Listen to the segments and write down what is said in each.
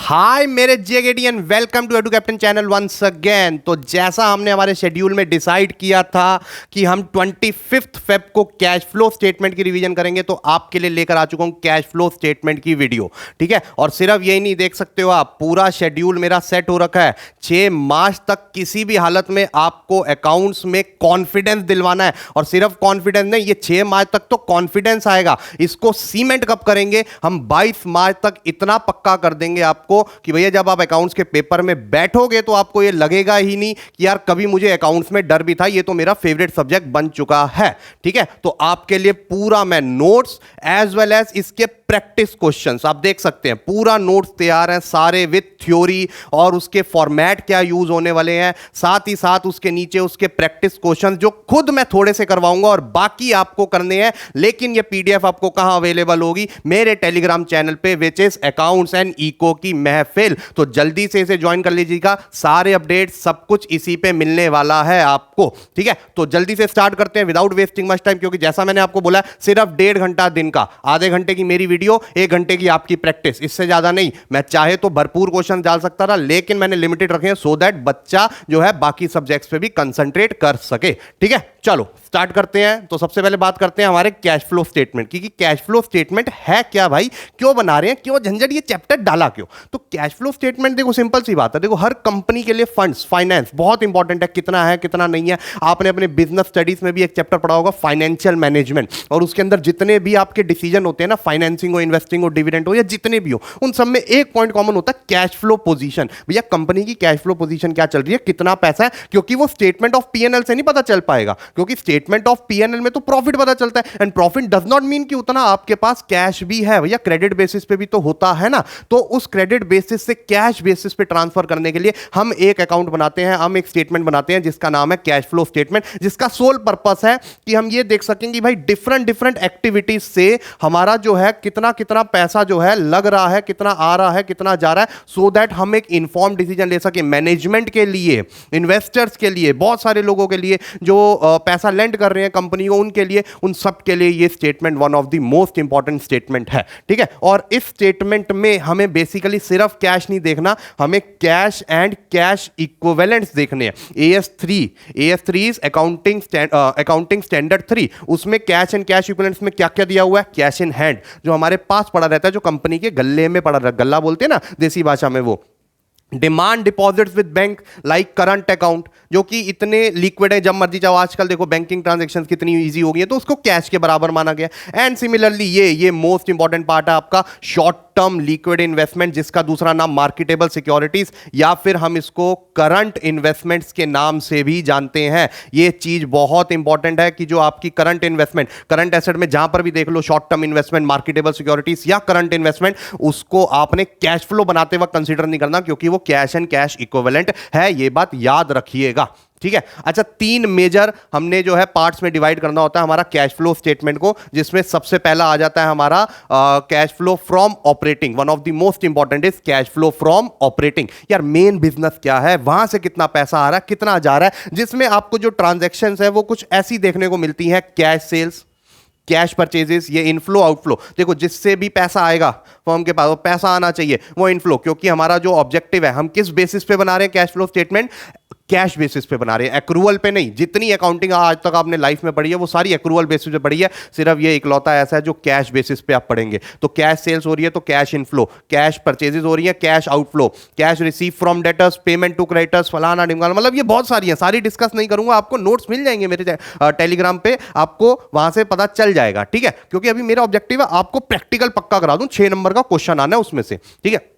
हाय मेरे जेगेडियन, welcome to edu captain channel once again. तो जैसा हमने हमारे शेड्यूल में डिसाइड किया था कि हम 25 फेब को कैश फ्लो स्टेटमेंट की रिवीजन करेंगे, तो आपके लिए लेकर आ चुका हूं कैश फ्लो स्टेटमेंट की वीडियो। ठीक है, और सिर्फ यही नहीं, देख सकते हो आप पूरा शेड्यूल मेरा सेट हो रखा है। 6 मार्च तक किसी भी हालत में आपको अकाउंट्स में कॉन्फिडेंस दिलवाना है, और सिर्फ कॉन्फिडेंस नहीं, ये 6 मार्च तक तो कॉन्फिडेंस आएगा। इसको सीमेंट कब करेंगे हम? 22 मार्च तक इतना पक्का कर देंगे आपको कि भैया जब आप अकाउंट्स के पेपर में बैठोगे तो आपको ये लगेगा ही नहीं कि यार कभी मुझे अकाउंट्स में डर भी था, ये तो मेरा फेवरेट सब्जेक्ट बन चुका है। ठीक है, तो आपके लिए पूरा मैं नोट्स एज वेल एज इसके प्रैक्टिस क्वेश्चंस आप देख सकते हैं, पूरा नोट्स तैयार है सारे विद थ्योरी, और उसके फॉर्मेट क्या यूज होने वाले हैं, साथ ही साथ उसके नीचे उसके प्रैक्टिस क्वेश्चंस जो खुद मैं थोड़े से करवाऊंगा और बाकी आपको करने हैं। लेकिन ये पीडीएफ आपको कहां अवेलेबल होगी? मेरे टेलीग्राम चैनल पे, which is accounts and eco की महफिल। तो जल्दी से इसे ज्वाइन कर लीजिएगा, सारे अपडेट सब कुछ इसी पे मिलने वाला है आपको। ठीक है, तो जल्दी से स्टार्ट करते हैं विदाउट वेस्टिंग मच टाइम, क्योंकि जैसा मैंने आपको बोला सिर्फ 1.5 घंटा दिन का, आधे घंटे की मेरी वीडियो, 1 घंटे की आपकी प्रैक्टिस, इससे ज्यादा नहीं। मैं चाहे तो भरपूर क्वेश्चन डाल सकता था, लेकिन मैंने लिमिटेड रखे हैं सो दैट बच्चा जो है बाकी सब्जेक्ट्स पे भी कंसंट्रेट कर सके। ठीक है, चलो स्टार्ट करते हैं। तो सबसे पहले बात करते हैं हमारे कैश फ्लो स्टेटमेंट की, कि कैश फ्लो स्टेटमेंट है क्या भाई, क्यों बना रहे हैं, क्यों झंझट, ये चैप्टर डाला क्यों? तो कैश फ्लो स्टेटमेंट देखो सिंपल सी बात है, देखो हर कंपनी के लिए फंड्स, फाइनेंस बहुत इंपॉर्टेंट है, कितना है कितना नहीं है। आपने अपने बिजनेस स्टडीज में भी एक चैप्टर पढ़ा होगा फाइनेंशियल मैनेजमेंट, और उसके अंदर जितने भी आपके डिसीजन होते हैं ना, फाइनेंसिंग हो, इन्वेस्टिंग हो, डिविडेंड हो, या जितने भी हो, उन सब में एक पॉइंट कॉमन होता है, कैश फ्लो पोजीशन। भैया कंपनी की कैश फ्लो पोजीशन क्या चल रही है, कितना पैसा है, क्योंकि वो स्टेटमेंट ऑफ पीएनएल से नहीं पता चल पाएगा, क्योंकि स्टेटमेंट ऑफ पीएनएल में तो प्रॉफिट पता चलता है, and profit does not mean कि उतना आपके पास कैश भी है। भैया क्रेडिट बेसिस पे भी तो होता है ना, तो उस क्रेडिट बेसिस से कैश बेसिस पे ट्रांसफर करने के लिए हम एक अकाउंट बनाते हैं, हम एक स्टेटमेंट बनाते हैं जिसका नाम है कैश फ्लो स्टेटमेंट, जिसका सोल पर्पस है कि हम ये देख सकेंगे भाई डिफरेंट एक्टिविटीज से हमारा जो है कितना कितना पैसा जो है लग रहा है, कितना आ रहा है, कितना जा रहा है, सो दैट हम एक इंफॉर्म डिसीजन ले सके मैनेजमेंट के लिए, इन्वेस्टर्स के लिए, बहुत सारे लोगों के लिए जो पैसा लेंड कर रहे हैं कंपनी को, उनके लिए, उन सब के लिए ये statement one of the most important statement है। ठीक है, और इस स्टेटमेंट में हमें बेसिकली सिर्फ कैश नहीं देखना, हमें कैश एंड कैश इक्विवेलेंट्स देखने हैं। AS3 इज अकाउंटिंग स्टैंडर्ड 3, उसमें कैश एंड कैश इक्विवेलेंट्स में क्या क्या दिया हुआ है? कैश इन हैंड, जो हमारे पास पड़ा रहता है, जो कंपनी के गल्ले में पड़ा रहता है, गल्ला बोलते हैं ना देसी भाषा में, वो demand deposits with bank like current account, जो कि इतने लिक्विड है, जब मर्जी चाहो। आजकल देखो बैंकिंग ट्रांजैक्शंस कितनी इजी हो गई है, तो उसको कैश के बराबर माना गया। एंड सिमिलरली ये मोस्ट इंपॉर्टेंट पार्ट है आपका शॉर्ट टर्म लिक्विड इन्वेस्टमेंट, जिसका दूसरा नाम मार्केटेबल सिक्योरिटीज, या फिर हम इसको करंट इन्वेस्टमेंट्स के नाम से भी जानते हैं। ये चीज बहुत इंपॉर्टेंट है कि जो आपकी करंट इन्वेस्टमेंट, करंट एसेट में जहां पर भी देख लो short term investment, marketable securities या करंट इन्वेस्टमेंट, उसको आपने कैश फ्लो बनाते वक्त कंसीडर नहीं करना, क्योंकि वो कैश एंड कैश इक्विवेलेंट है। ये बात याद रखिएगा। ठीक है, अच्छा 3 मेजर हमने जो है पार्ट्स में डिवाइड करना होता है हमारा कैश फ्लो स्टेटमेंट को, जिसमें सबसे पहला आ जाता है हमारा cash flow from operating. One of the most important is cash flow from operating. यार मेन बिजनेस क्या है, वहां से कितना पैसा आ रहा है, कितना जा रहा है, जिसमें आपको जो ट्रांजैक्शंस है वो कुछ ऐसी देखने को मिलती है, कैश सेल्स, कैश परचेजेस, ये इनफ्लो आउटफ्लो। देखो जिससे भी पैसा आएगा फर्म के पास, वो पैसा आना चाहिए, वो इनफ्लो, क्योंकि हमारा जो ऑब्जेक्टिव है, हम किस बेसिस पे बना रहे हैं cash flow statement? Cash basis पे बना रहे हैं, एक्रूवल पे नहीं। जितनी अकाउंटिंग आज तक आपने लाइफ में पढ़ी है वो सारी एक्रूवल बेसिस पे पढ़ी है, सिर्फ ये इकलौता ऐसा है जो कैश बेसिस पे आप पढ़ेंगे। तो कैश सेल्स हो रही है तो कैश इनफ्लो, कैश परचेजेस हो रही है cash outflow, cash receive from debtors, payment to creditors, फलाना ढिमकाना, मतलब ये बहुत सारी हैं, सारी डिस्कस नहीं करूंगा। आपको नोट्स मिल जाएंगे मेरे टेलीग्राम पे, आपको वहां से पता चल जाएगा। ठीक है, क्योंकि अभी मेरा ऑब्जेक्टिव है आपको प्रैक्टिकल पक्का करा दूं, 6 नंबर का क्वेश्चन आना है उसमें से। ठीक है,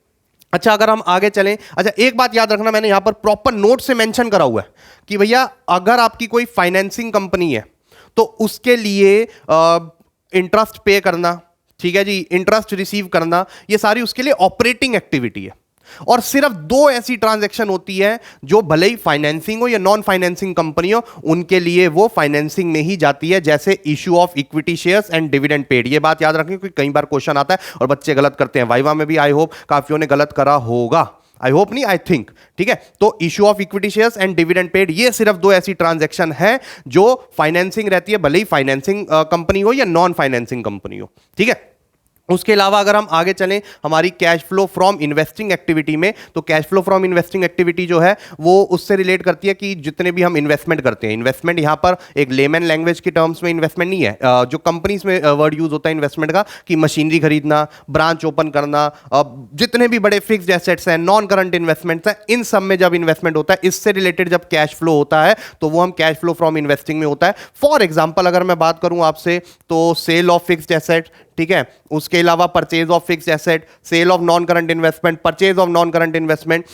अच्छा अगर हम आगे चलें, अच्छा एक बात याद रखना, मैंने यहां पर प्रॉपर नोट से मेंशन करा हुआ है कि भैया अगर आपकी कोई फाइनेंसिंग कंपनी है तो उसके लिए इंटरेस्ट पे करना, ठीक है जी, इंटरेस्ट रिसीव करना, ये सारी उसके लिए ऑपरेटिंग एक्टिविटी है। और सिर्फ 2 ऐसी ट्रांजैक्शन होती है जो भले ही फाइनेंसिंग हो या नॉन फाइनेंसिंग कंपनी हो, उनके लिए वो फाइनेंसिंग में ही जाती है, जैसे issue of equity shares and dividend paid. ये बात याद रखें क्योंकि कई बार क्वेश्चन आता है और बच्चे गलत करते हैं, वाइवा में भी आई होप काफियों ने गलत करा होगा, आई होप नहीं, आई थिंक। ठीक है, तो issue of equity shares and dividend paid, ये सिर्फ 2 ऐसी ट्रांजैक्शन है जो फाइनेंसिंग रहती है, भले ही फाइनेंसिंग कंपनी हो या नॉन फाइनेंसिंग कंपनी हो। ठीक है, उसके अलावा अगर हम आगे चलें हमारी cash flow from investing activity में, तो cash flow from investing activity जो है वो उससे रिलेट करती है कि जितने भी हम इन्वेस्टमेंट करते हैं, इन्वेस्टमेंट यहां पर एक लेमन लैंग्वेज की टर्म्स में इन्वेस्टमेंट नहीं है, जो कंपनीज में वर्ड यूज होता है इन्वेस्टमेंट का कि मशीनरी खरीदना, ब्रांच ओपन करना, जितने भी बड़े फिक्स्ड एसेट्स हैं, नॉन करंट इन्वेस्टमेंट्स हैं, इन सब में जब इन्वेस्टमेंट होता है, इससे रिलेटेड जब कैश फ्लो होता है तो वो हम कैश फ्लो फ्रॉम इन्वेस्टिंग में होता है। फॉर एग्जाम्पल अगर मैं बात करूं आपसे, तो सेल ऑफ फिक्स्ड एसेट, ठीक है, उसके अलावा purchase of fixed asset, sale of non current investment, purchase of non current investment.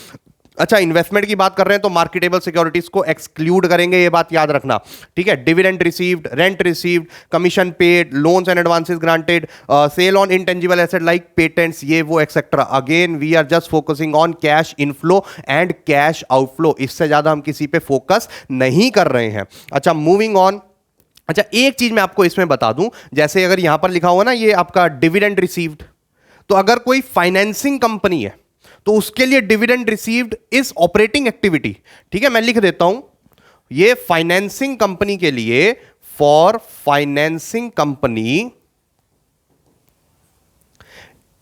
अच्छा, इन्वेस्टमेंट की बात कर रहे हैं तो मार्केटेबल सिक्योरिटीज को एक्सक्लूड करेंगे, ये बात याद रखना, ठीक है। Dividend received, rent received, commission paid, loans and advances granted, sale on intangible asset like patents, ये वो etcetera. Again we are just focusing on cash inflow and cash outflow, इससे ज्यादा हम किसी पे फोकस नहीं कर रहे हैं। अच्छा, मूविंग ऑन। अच्छा, एक चीज मैं आपको इसमें बता दूं, जैसे अगर यहां पर लिखा हुआ ना ये आपका डिविडेंड रिसीव्ड, तो अगर कोई फाइनेंसिंग कंपनी है तो उसके लिए dividend received is operating activity, ठीक है। मैं लिख देता हूं ये फाइनेंसिंग कंपनी के लिए, for financing company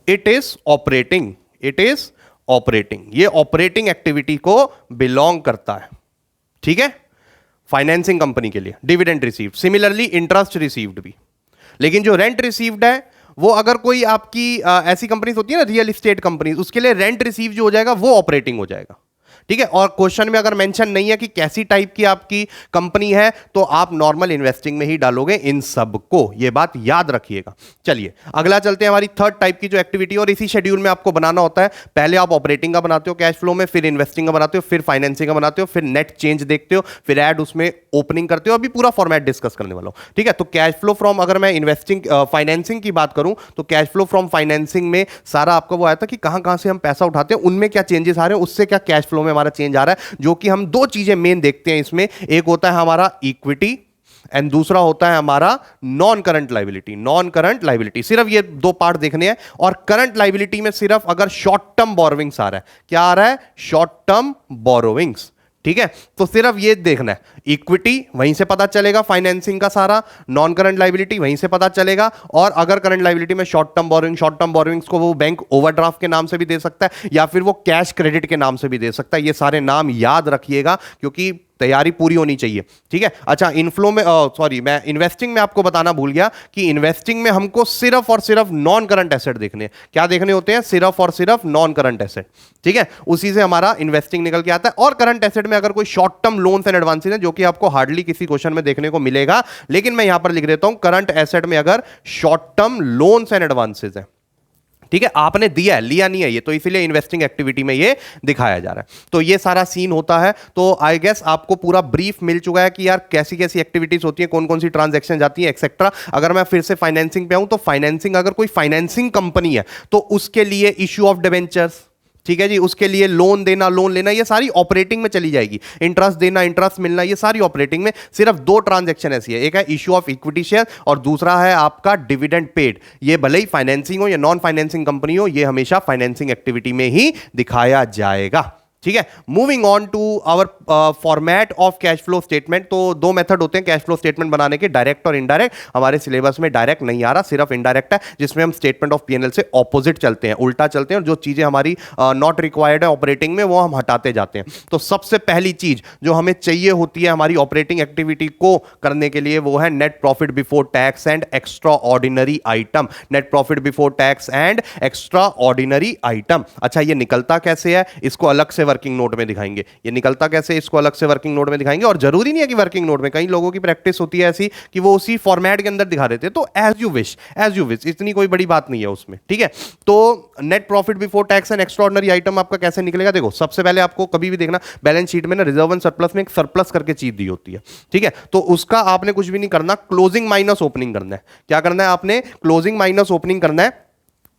it is operating, it is operating, ये ऑपरेटिंग एक्टिविटी को बिलोंग करता है, ठीक है, फाइनेंसिंग कंपनी के लिए dividend received. Similarly interest received भी। लेकिन जो रेंट रिसीव्ड है वो अगर कोई आपकी ऐसी कंपनीज होती है ना, रियल एस्टेट कंपनीज, उसके लिए रेंट रिसीव जो हो जाएगा वो ऑपरेटिंग हो जाएगा, ठीक है। और क्वेश्चन में अगर मेंशन नहीं है कि कैसी टाइप की आपकी कंपनी है, तो आप नॉर्मल इन्वेस्टिंग में ही डालोगे इन सब को, ये बात याद रखिएगा। चलिए अगला चलते हैं, हमारी थर्ड टाइप की जो एक्टिविटी, और इसी शेड्यूल में आपको बनाना होता है। पहले आप ऑपरेटिंग का बनाते हो कैश फ्लो में, फिर इन्वेस्टिंग का बनाते हो, फिर फाइनेंसिंग का बनाते हो, फिर नेट चेंज देखते हो, फिर ऐड उसमें ओपनिंग करते हो। अभी पूरा फॉर्मेट डिस्कस करने वाला हूं, ठीक है। तो कैश फ्लो फ्रॉम, अगर मैं इन्वेस्टिंग फाइनेंसिंग की बात करूं, तो कैश फ्लो फ्रॉम फाइनेंसिंग में सारा आपको वो आया था कि कहां कहां से हम पैसा उठाते हैं, उनमें क्या चेंजेस आ रहे हैं, उससे क्या कैश फ्लो में हमारा चेंज आ रहा है, जो कि हम दो चीजें मेन देखते हैं इसमें। एक होता है हमारा इक्विटी एंड दूसरा होता है हमारा non current liability. Non current liability, सिर्फ ये दो पार्ट देखने हैं। और करंट लायबिलिटी में सिर्फ अगर शॉर्ट टर्म बोरोविंग्स आ रहा है, क्या आ रहा है, शॉर्ट टर्म बोरोविंग्स, ठीक है। तो सिर्फ ये देखना है, इक्विटी वहीं से पता चलेगा फाइनेंसिंग का सारा, नॉन करंट लायबिलिटी वहीं से पता चलेगा। और अगर करंट लायबिलिटी में short term borrowing, short term borrowings को वो बैंक ओवरड्राफ्ट के नाम से भी दे सकता है या फिर वो कैश क्रेडिट के नाम से भी दे सकता है। ये सारे नाम याद रखिएगा क्योंकि तैयारी पूरी होनी चाहिए, ठीक है। अच्छा, इनफ्लो में सॉरी मैं इन्वेस्टिंग में आपको बताना भूल गया कि इन्वेस्टिंग में हमको सिर्फ और सिर्फ नॉन करंट एसेट देखने हैं। क्या देखने होते हैं, सिर्फ और सिर्फ नॉन करंट एसेट, ठीक है। उसी से हमारा इन्वेस्टिंग निकल के आता है। और करंट एसेट में अगर कोई short term loans and advances है, जो कि आपको हार्डली किसी क्वेश्चन में देखने को मिलेगा, लेकिन मैं यहां पर लिख देता हूं करंट एसेट में अगर short term loans and advances है, ठीक है, आपने दिया है, लिया नहीं है ये, तो इसीलिए इन्वेस्टिंग एक्टिविटी में ये दिखाया जा रहा है। तो ये सारा सीन होता है। तो आई गेस आपको पूरा ब्रीफ मिल चुका है कि यार कैसी कैसी एक्टिविटीज होती है, कौन कौन सी ट्रांजैक्शन जाती है, एक्सेट्रा। अगर मैं फिर से फाइनेंसिंग पे आऊं, तो फाइनेंसिंग, अगर कोई फाइनेंसिंग कंपनी है तो उसके लिए इश्यू ऑफ डिबेंचर्स, ठीक है जी, उसके लिए लोन देना, लोन लेना, ये सारी ऑपरेटिंग में चली जाएगी। इंटरेस्ट देना, इंटरेस्ट मिलना, ये सारी ऑपरेटिंग में। सिर्फ दो ट्रांजैक्शन ऐसी है, एक है इश्यू ऑफ इक्विटी शेयर और दूसरा है आपका डिविडेंड पेड। ये भले ही फाइनेंसिंग हो या नॉन फाइनेंसिंग कंपनी हो, ये हमेशा फाइनेंसिंग एक्टिविटी में ही दिखाया जाएगा, ठीक है। Moving on to our format of cash flow statement. तो दो मेथड होते हैं कैश फ्लो स्टेटमेंट बनाने के, डायरेक्ट और इनडायरेक्ट। हमारे सिलेबस में डायरेक्ट नहीं आ रहा, सिर्फ इनडायरेक्ट है, जिसमें हम स्टेटमेंट ऑफ पीएनएल से ऑपोजिट चलते हैं, उल्टा चलते हैं, और जो चीजें हमारी नॉट रिक्वायर्ड है ऑपरेटिंग में, वो हम हटाते जाते हैं। तो सबसे पहली चीज जो हमें चाहिए होती है हमारी ऑपरेटिंग एक्टिविटी को करने के लिए, वो है net profit before tax and extraordinary item. Net profit before tax and extraordinary item. अच्छा, ये निकलता कैसे है, इसको अलग से वर्किंग नोट में दिखाएंगे। ये निकलता कैसे, इसको अलग से वर्किंग नोट में दिखाएंगे। और जरूरी नहीं है कि वर्किंग नोट में, कई लोगों की प्रैक्टिस होती है ऐसी कि वो उसी फॉर्मेट के अंदर दिखा देते हैं। तो as you wish, as you wish, इतनी कोई बड़ी बात नहीं है उसमें, ठीक है। तो net profit before tax and extraordinary item आपका कैसे निकलेगा, देखो सबसे पहले आपको कभी भी देखना बैलेंस शीट में ना, रिजर्व एंड सरप्लस में एक सरप्लस करके चीज दी होती है, ठीक है। तो उसका आपने कुछ भी नहीं करना, क्लोजिंग माइनस ओपनिंग करना है। क्या करना है आपने, क्लोजिंग माइनस ओपनिंग करना है।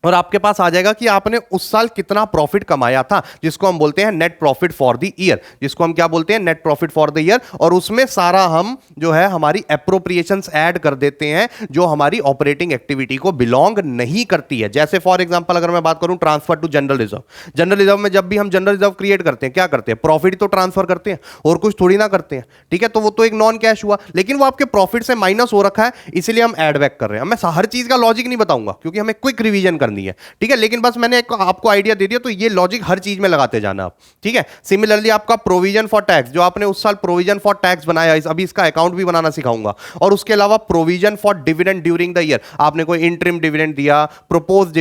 और आपके पास आ जाएगा कि आपने उस साल कितना प्रॉफिट कमाया था, जिसको हम बोलते हैं net profit for the year, जिसको हम क्या बोलते हैं, net profit for the year. और उसमें सारा हम जो है हमारी एप्रोप्रिएशंस ऐड कर देते हैं जो हमारी ऑपरेटिंग एक्टिविटी को बिलोंग नहीं करती है। जैसे फॉर एग्जांपल अगर मैं बात करूं transfer to general reserve, general reserve में जब भी हम जनरल रिजर्व क्रिएट करते हैं क्या करते हैं, प्रॉफिट तो ट्रांसफर करते हैं और कुछ थोड़ी ना करते हैं, ठीक है। तो वो तो एक नॉन कैश हुआ, लेकिन वो आपके प्रॉफिट से माइनस हो रखा है, इसीलिए हम ऐड बैक कर रहे हैं। मैं हर चीज का लॉजिक नहीं बताऊंगा क्योंकि हमें क्विक रिवीजन करनी है, ठीक है, लेकिन बस मैंने आपको आइडिया दे दिया, तो ये लॉजिक हर चीज में लगाते जाना आप, ठीक है। सिमिलरली आपका प्रोविजन फॉर टैक्स, जो आपने उस साल प्रोविजन फॉर टैक्स बनाया, अभी इसका अकाउंट भी बनाना सिखाऊंगा। और उसके अलावा provision for dividend during the year, आपने कोई इंटरिम डिविडेंड दिया, प्रोपोज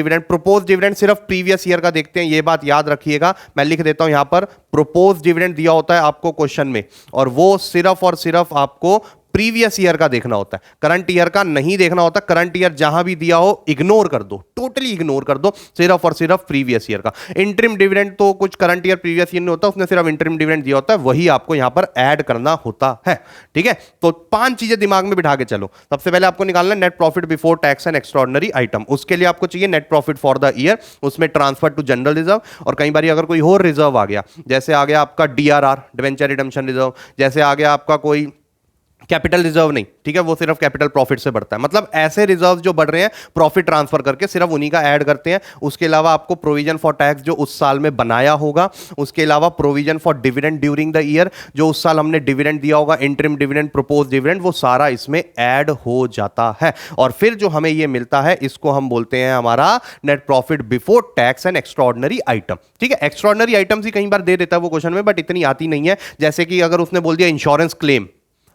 डिविडेंड सिर्फ प्रीवियस ईयर का देखते हैं, ये बात याद रखिएगा। मैं लिख देता हूं यहां पर, प्रोपोज डिविडेंड दिया होता है आपको क्वेश्चन में, और वो सिर्फ और सिर्फ आपको प्रीवियस ईयर का देखना होता है, करंट ईयर का नहीं देखना होता। करंट ईयर जहां भी दिया हो इग्नोर कर दो, टोटली इग्नोर कर दो, सिर्फ और सिर्फ प्रीवियस ईयर का। इंटरिम डिविडेंड तो कुछ करंट ईयर प्रीवियस ईयर नहीं होता, उसने सिर्फ इंटरिम डिविडेंड दिया होता है, वही आपको यहां पर ऐड करना होता है, ठीक है। तो 5 चीजें दिमाग में बिठा के चलो। सबसे पहले आपको निकालना है net profit before tax and extraordinary item, उसके लिए आपको चाहिए net profit for the year, उसमें ट्रांसफर टू जनरल रिजर्व, और कई बार अगर कोई और रिजर्व आ गया, जैसे आ गया आपका डीआरआर, डिवेंचर रिडम्पशन रिजर्व, जैसे आ गया आपका कोई कैपिटल रिजर्व नहीं, ठीक है, वो सिर्फ कैपिटल प्रॉफिट से बढ़ता है, मतलब ऐसे रिजर्व जो बढ़ रहे हैं प्रॉफिट ट्रांसफर करके, सिर्फ उन्हीं का ऐड करते हैं। उसके अलावा आपको प्रोविजन फॉर टैक्स जो उस साल में बनाया होगा, उसके अलावा provision for dividend during the year, जो उस साल हमने डिविडेंड दिया होगा, इंटरिम डिविडेंड, प्रोपोज डिविडेंड, वो सारा इसमें ऐड हो जाता है। और फिर जो हमें ये मिलता है इसको हम बोलते हैं हमारा net profit before tax and extraordinary item, ठीक है। एक्स्ट्राऑर्डिनरी आइटम्स ही कई बार दे देता है वो क्वेश्चन में, बट इतनी आती नहीं है। जैसे कि अगर उसने बोल दिया इंश्योरेंस क्लेम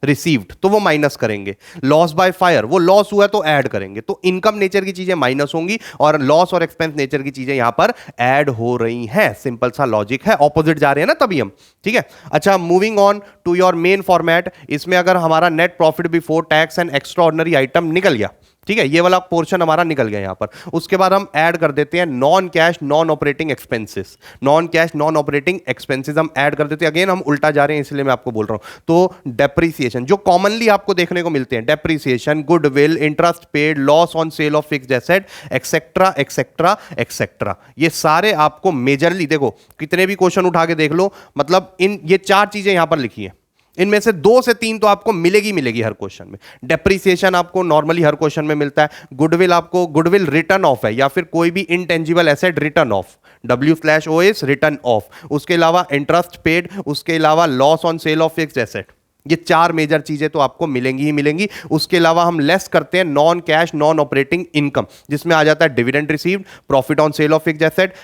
रिसीव्ड, तो वो माइनस करेंगे। लॉस बाय फायर, वो लॉस हुआ है तो ऐड करेंगे। तो इनकम नेचर की चीजें माइनस होंगी और लॉस और एक्सपेंस नेचर की चीजें यहां पर ऐड हो रही हैं। सिंपल सा लॉजिक है, ऑपोजिट जा रहे हैं ना तभी हम, ठीक है। अच्छा, moving on to your main format, इसमें अगर हमारा net profit before tax and extraordinary item निकल गया, ठीक है, ये वाला पोर्शन हमारा निकल गया यहां पर, उसके बाद हम ऐड कर देते हैं non cash non operating expenses. Non cash non operating expenses हम ऐड कर देते हैं। अगेन हम उल्टा जा रहे हैं इसलिए मैं आपको बोल रहा हूं। तो डेप्रीसिएशन जो कॉमनली आपको देखने को मिलते हैं, depreciation, goodwill, interest paid, loss on sale of fixed asset, etcetera etcetera etcetera, ये सारे आपको मेजरली, देखो कितने भी क्वेश्चन उठा के देख लो, मतलब इन ये 4 चीजें यहां पर लिखी है, इनमें से 2 से 3 तो आपको मिलेगी हर क्वेश्चन में। डेप्रीसिएशन आपको नॉर्मली हर क्वेश्चन में मिलता है। गुडविल, आपको गुडविल रिटर्न ऑफ है या फिर कोई भी intangible asset return of, W/OS return of. उसके अलावा इंटरेस्ट पेड, उसके अलावा loss on sale of fixed asset, ये 4 मेजर चीजें तो आपको मिलेंगी ही मिलेंगी। उसके अलावा हम लेस करते हैं non cash non operating income, जिसमें आ जाता है dividend received, profit on sale of fixed asset,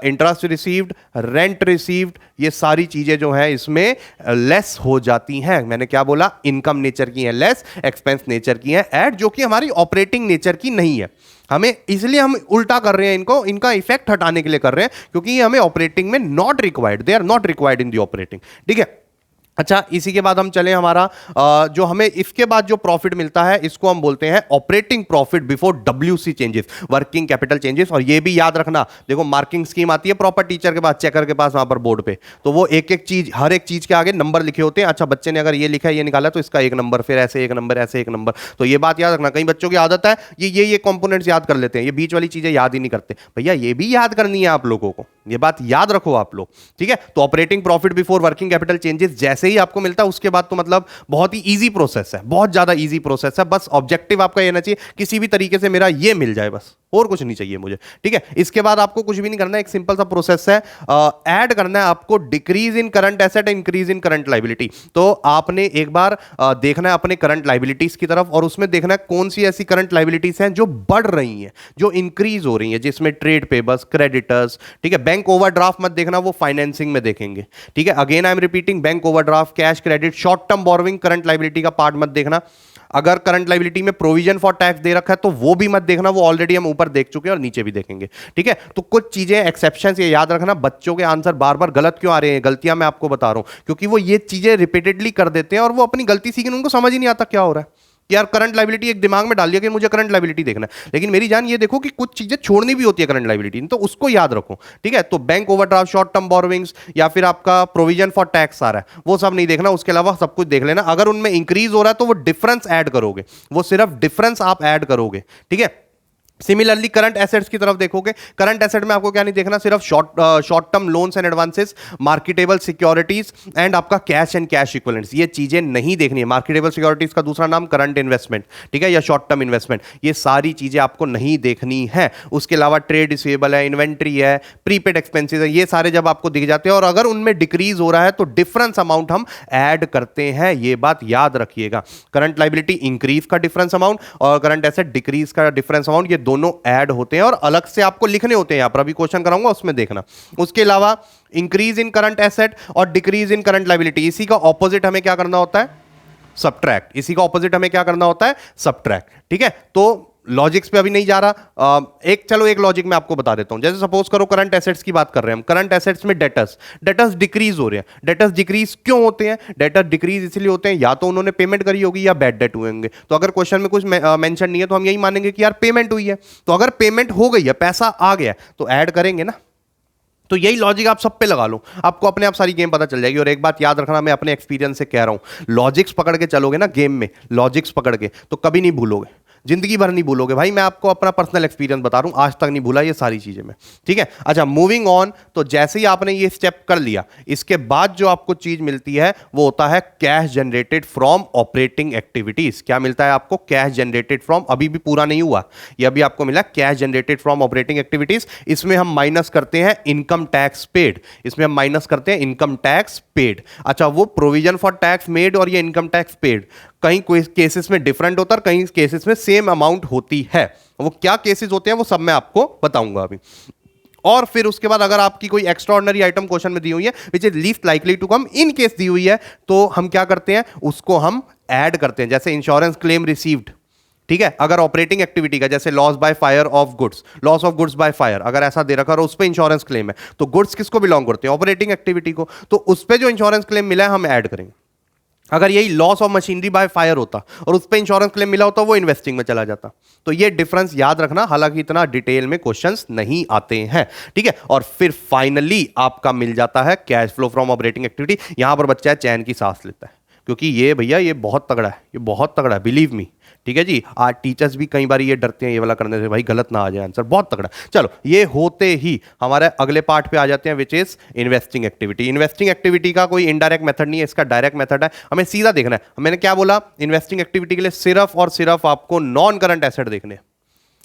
interest received, rent received, ये सारी चीजें जो है इसमें लेस हो जाती हैं। मैंने क्या बोला, इनकम नेचर की है लेस, एक्सपेंस नेचर की है ऐड, जो कि हमारी ऑपरेटिंग नेचर की नहीं है। हमें इसलिए हम उल्टा कर रहे हैं, इनको इनका इफेक्ट हटाने के लिए कर रहे हैं, क्योंकि ये हमें ऑपरेटिंग में not required, they are not required in the operating, ठीक है। अच्छा, इसी के बाद हम चले हमारा जो हमें इसके बाद जो प्रॉफिट मिलता है इसको हम बोलते हैं operating profit before WC changes, working capital changes. और ये भी याद रखना, देखो मार्किंग स्कीम आती है प्रॉपर टीचर के पास, चेकर के पास, वहां पर बोर्ड पे, तो वो एक एक चीज, हर एक चीज के आगे नंबर लिखे होते हैं। अच्छा, बच्चे ने अगर ये लिखा है, ये निकाला, तो इसका 1 नंबर, फिर ऐसे 1 नंबर, ऐसे 1 नंबर। तो ये बात याद रखना। कई बच्चों की आदत है ये कंपोनेंट्स याद कर लेते हैं, ये बीच वाली चीजें याद ही नहीं करते। भैया ये भी याद करनी है आप लोगों को, ये बात याद रखो आप लोग, ठीक है। तो operating profit before working capital changes जैसे ही आपको मिलता है, उसके बाद तो मतलब बहुत ही इजी प्रोसेस है, बहुत ज्यादा इजी प्रोसेस है। बस ऑब्जेक्टिव आपका ये ना चाहिए किसी भी तरीके से मेरा ये मिल जाए, बस और कुछ नहीं चाहिए मुझे, ठीक है। इसके बाद आपको कुछ भी नहीं करना है, एक सिंपल सा प्रोसेस है, ऐड करना है आपको decrease in current asset, increase in current liability. तो आपने एक बार देखना है अपने करंट लायबिलिटीज की तरफ, और उसमें देखना है कौन सी ऐसी करंट लायबिलिटीज हैं जो बढ़ रही हैं, जो इंक्रीज हो रही हैं, जिसमें ट्रेड पेबल्स, क्रेडिटर्स, ठीक है। बैंक ओवरड्राफ्ट मत देखना, वो फाइनेंसिंग में देखेंगे, ठीक है। Again I am repeating, bank overdraft, cash credit, short term borrowing, current liability का पार्ट मत देखना। अगर करंट लायबिलिटी में प्रोविजन फॉर टैक्स दे रखा है तो वो भी मत देखना, वो ऑलरेडी हम ऊपर देख चुके हैं और नीचे भी देखेंगे, ठीक है। तो कुछ चीजें एक्सेप्शंस, ये याद रखना। बच्चों के आंसर बार बार गलत क्यों आ रहे हैं, गलतियां मैं आपको बता रहा हूं, क्योंकि वो ये चीजें रिपीटेडली कर देते हैं और वो अपनी गलती सीखने, उनको समझ ही नहीं आता क्या हो रहा है। यार करंट लायबिलिटी एक दिमाग में डाल दिया कि मुझे करंट लायबिलिटी देखना है, लेकिन मेरी जान ये देखो कि कुछ चीजें छोड़नी भी होती है करंट लायबिलिटी, तो उसको याद रखो, ठीक है। तो bank overdraft, short term borrowings, या फिर आपका प्रोविजन फॉर टैक्स आ रहा है, वो सब नहीं देखना, उसके अलावा सब कुछ देख लेना। अगर उनमें इंक्रीज हो रहा है तो वो डिफरेंस ऐड करोगे, वो सिर्फ डिफरेंस आप ऐड करोगे, ठीक है। सिमिलरली करंट एसेट्स की तरफ देखोगे, करंट एसेट में आपको क्या नहीं देखना, सिर्फ short term loans and advances, marketable securities and आपका कैश एंड कैश इक्विवेलेंट्स, ये चीजें नहीं देखनी है। मार्केटेबल सिक्योरिटीज का दूसरा नाम करंट इन्वेस्टमेंट, ठीक है, या शॉर्ट टर्म इन्वेस्टमेंट, ये सारी चीजें आपको नहीं देखनी है। उसके अलावा ट्रेड रिसीवेबल है, इन्वेंट्री है, प्रीपेड एक्सपेंसेस है, ये सारे जब आपको दिख जाते हैं और अगर उनमें डिक्रीज हो रहा है तो डिफरेंस अमाउंट हम ऐड करते हैं, ये बात याद रखिएगा। करंट लाइबिलिटी इंक्रीज का डिफरेंस अमाउंट और करंट एसेट डिक्रीज का डिफरेंस अमाउंट, ये दोनों ऐड होते हैं और अलग से आपको लिखने होते हैं, यहां पर अभी क्वेश्चन कराऊंगा उसमें देखना। उसके अलावा इंक्रीज इन करंट एसेट और डिक्रीज इन करंट लायबिलिटी, इसी का ऑपोजिट हमें क्या करना होता है, सब्ट्रैक्ट। इसी का ऑपोजिट हमें क्या करना होता है, सब्ट्रैक्ट, ठीक है। तो लॉजिक्स पे अभी नहीं जा रहा, एक लॉजिक मैं आपको बता देता हूं। जैसे सपोज करो करंट एसेट्स की बात कर रहे हैं हम, करंट एसेट्स में डेटर्स डिक्रीज हो रहे हैं। डेटर्स डिक्रीज क्यों होते हैं, डेटर डिक्रीज इसलिए होते हैं या तो उन्होंने पेमेंट करी होगी या बैड डेट हुए होंगे। तो अगर क्वेश्चन में कुछ मेंशन नहीं है तो हम यही मानेंगे कि यार पेमेंट हुई है। तो अगर पेमेंट हो गई है, पैसा आ गया, तो ऐड करेंगे ना। तो यही लॉजिक आप सब पे लगा लो, आपको अपने आप सारी गेम पता चल जाएगी। और एक बात याद रखना, मैं अपने एक्सपीरियंस से कह रहा हूं, लॉजिक्स पकड़ के चलोगे ना गेम में, लॉजिक्स पकड़ के, तो कभी नहीं भूलोगे, जिंदगी भर नहीं भूलोगे भाई। मैं आपको अपना पर्सनल एक्सपीरियंस बता रहा हूं, आज तक नहीं भूला ये सारी चीजें मैं, ठीक है। अच्छा, मूविंग ऑन, तो जैसे ही आपने ये स्टेप कर लिया, इसके बाद जो आपको चीज मिलती है वो होता है cash generated from operating activities. क्या मिलता है आपको, कैश जनरेटेड फ्रॉम, अभी भी पूरा नहीं हुआ, ये अभी आपको मिला cash generated from operating activities. इसमें हम माइनस करते हैं इनकम टैक्स पेड, इसमें हम माइनस करते हैं इनकम टैक्स पेड। अच्छा, वो प्रोविजन फॉर टैक्स मेड और ये इनकम टैक्स पेड कहीं कोई केसेस में डिफरेंट होता है, कहीं केसेस में सेम अमाउंट होती है। वो क्या केसेस होते हैं वो सब मैं आपको बताऊंगा अभी। और फिर उसके बाद अगर आपकी कोई एक्स्ट्रा ऑर्डिनरी आइटम क्वेश्चन में दी हुई है which is least likely to come, in case दी हुई है, तो हम क्या करते हैं, उसको हम ऐड करते हैं। जैसे इंश्योरेंस क्लेम रिसीव्ड, ठीक है, अगर ऑपरेटिंग एक्टिविटी का जैसे loss by fire of goods, loss of goods by fire अगर ऐसा दे रखा और उस पर इंश्योरेंस क्लेम है, तो गुड्स किसको बिलोंग करते हैं, ऑपरेटिंग एक्टिविटी को, तो उस पर जो इंश्योरेंस क्लेम मिला है हम ऐड करेंगे। अगर यही loss of machinery by fire होता और उस पर इंश्योरेंस क्लेम मिला होता, वो इन्वेस्टिंग में चला जाता। तो ये डिफरेंस याद रखना, हालांकि इतना डिटेल में क्वेश्चंस नहीं आते हैं, ठीक है। और फिर फाइनली आपका मिल जाता है cash flow from operating activity. यहां पर बच्चा चैन की सांस लेता है, क्योंकि ये भैया ये बहुत तगड़ा है, ये बहुत तगड़ा है, बिलीव मी, ठीक है जी। आज टीचर्स भी कई बार ये डरते हैं ये वाला करने से, भाई गलत ना आ जाए आंसर, बहुत तगड़ा। चलो, ये होते ही हमारे अगले पार्ट पे आ जाते हैं which is investing activity. Investing activity का कोई इनडायरेक्ट मेथड नहीं है, इसका डायरेक्ट मेथड है, हमें सीधा देखना है। मैंने क्या बोला, इन्वेस्टिंग एक्टिविटी के लिए सिर्फ और सिर्फ आपको नॉन करंट एसेट देखने हैं।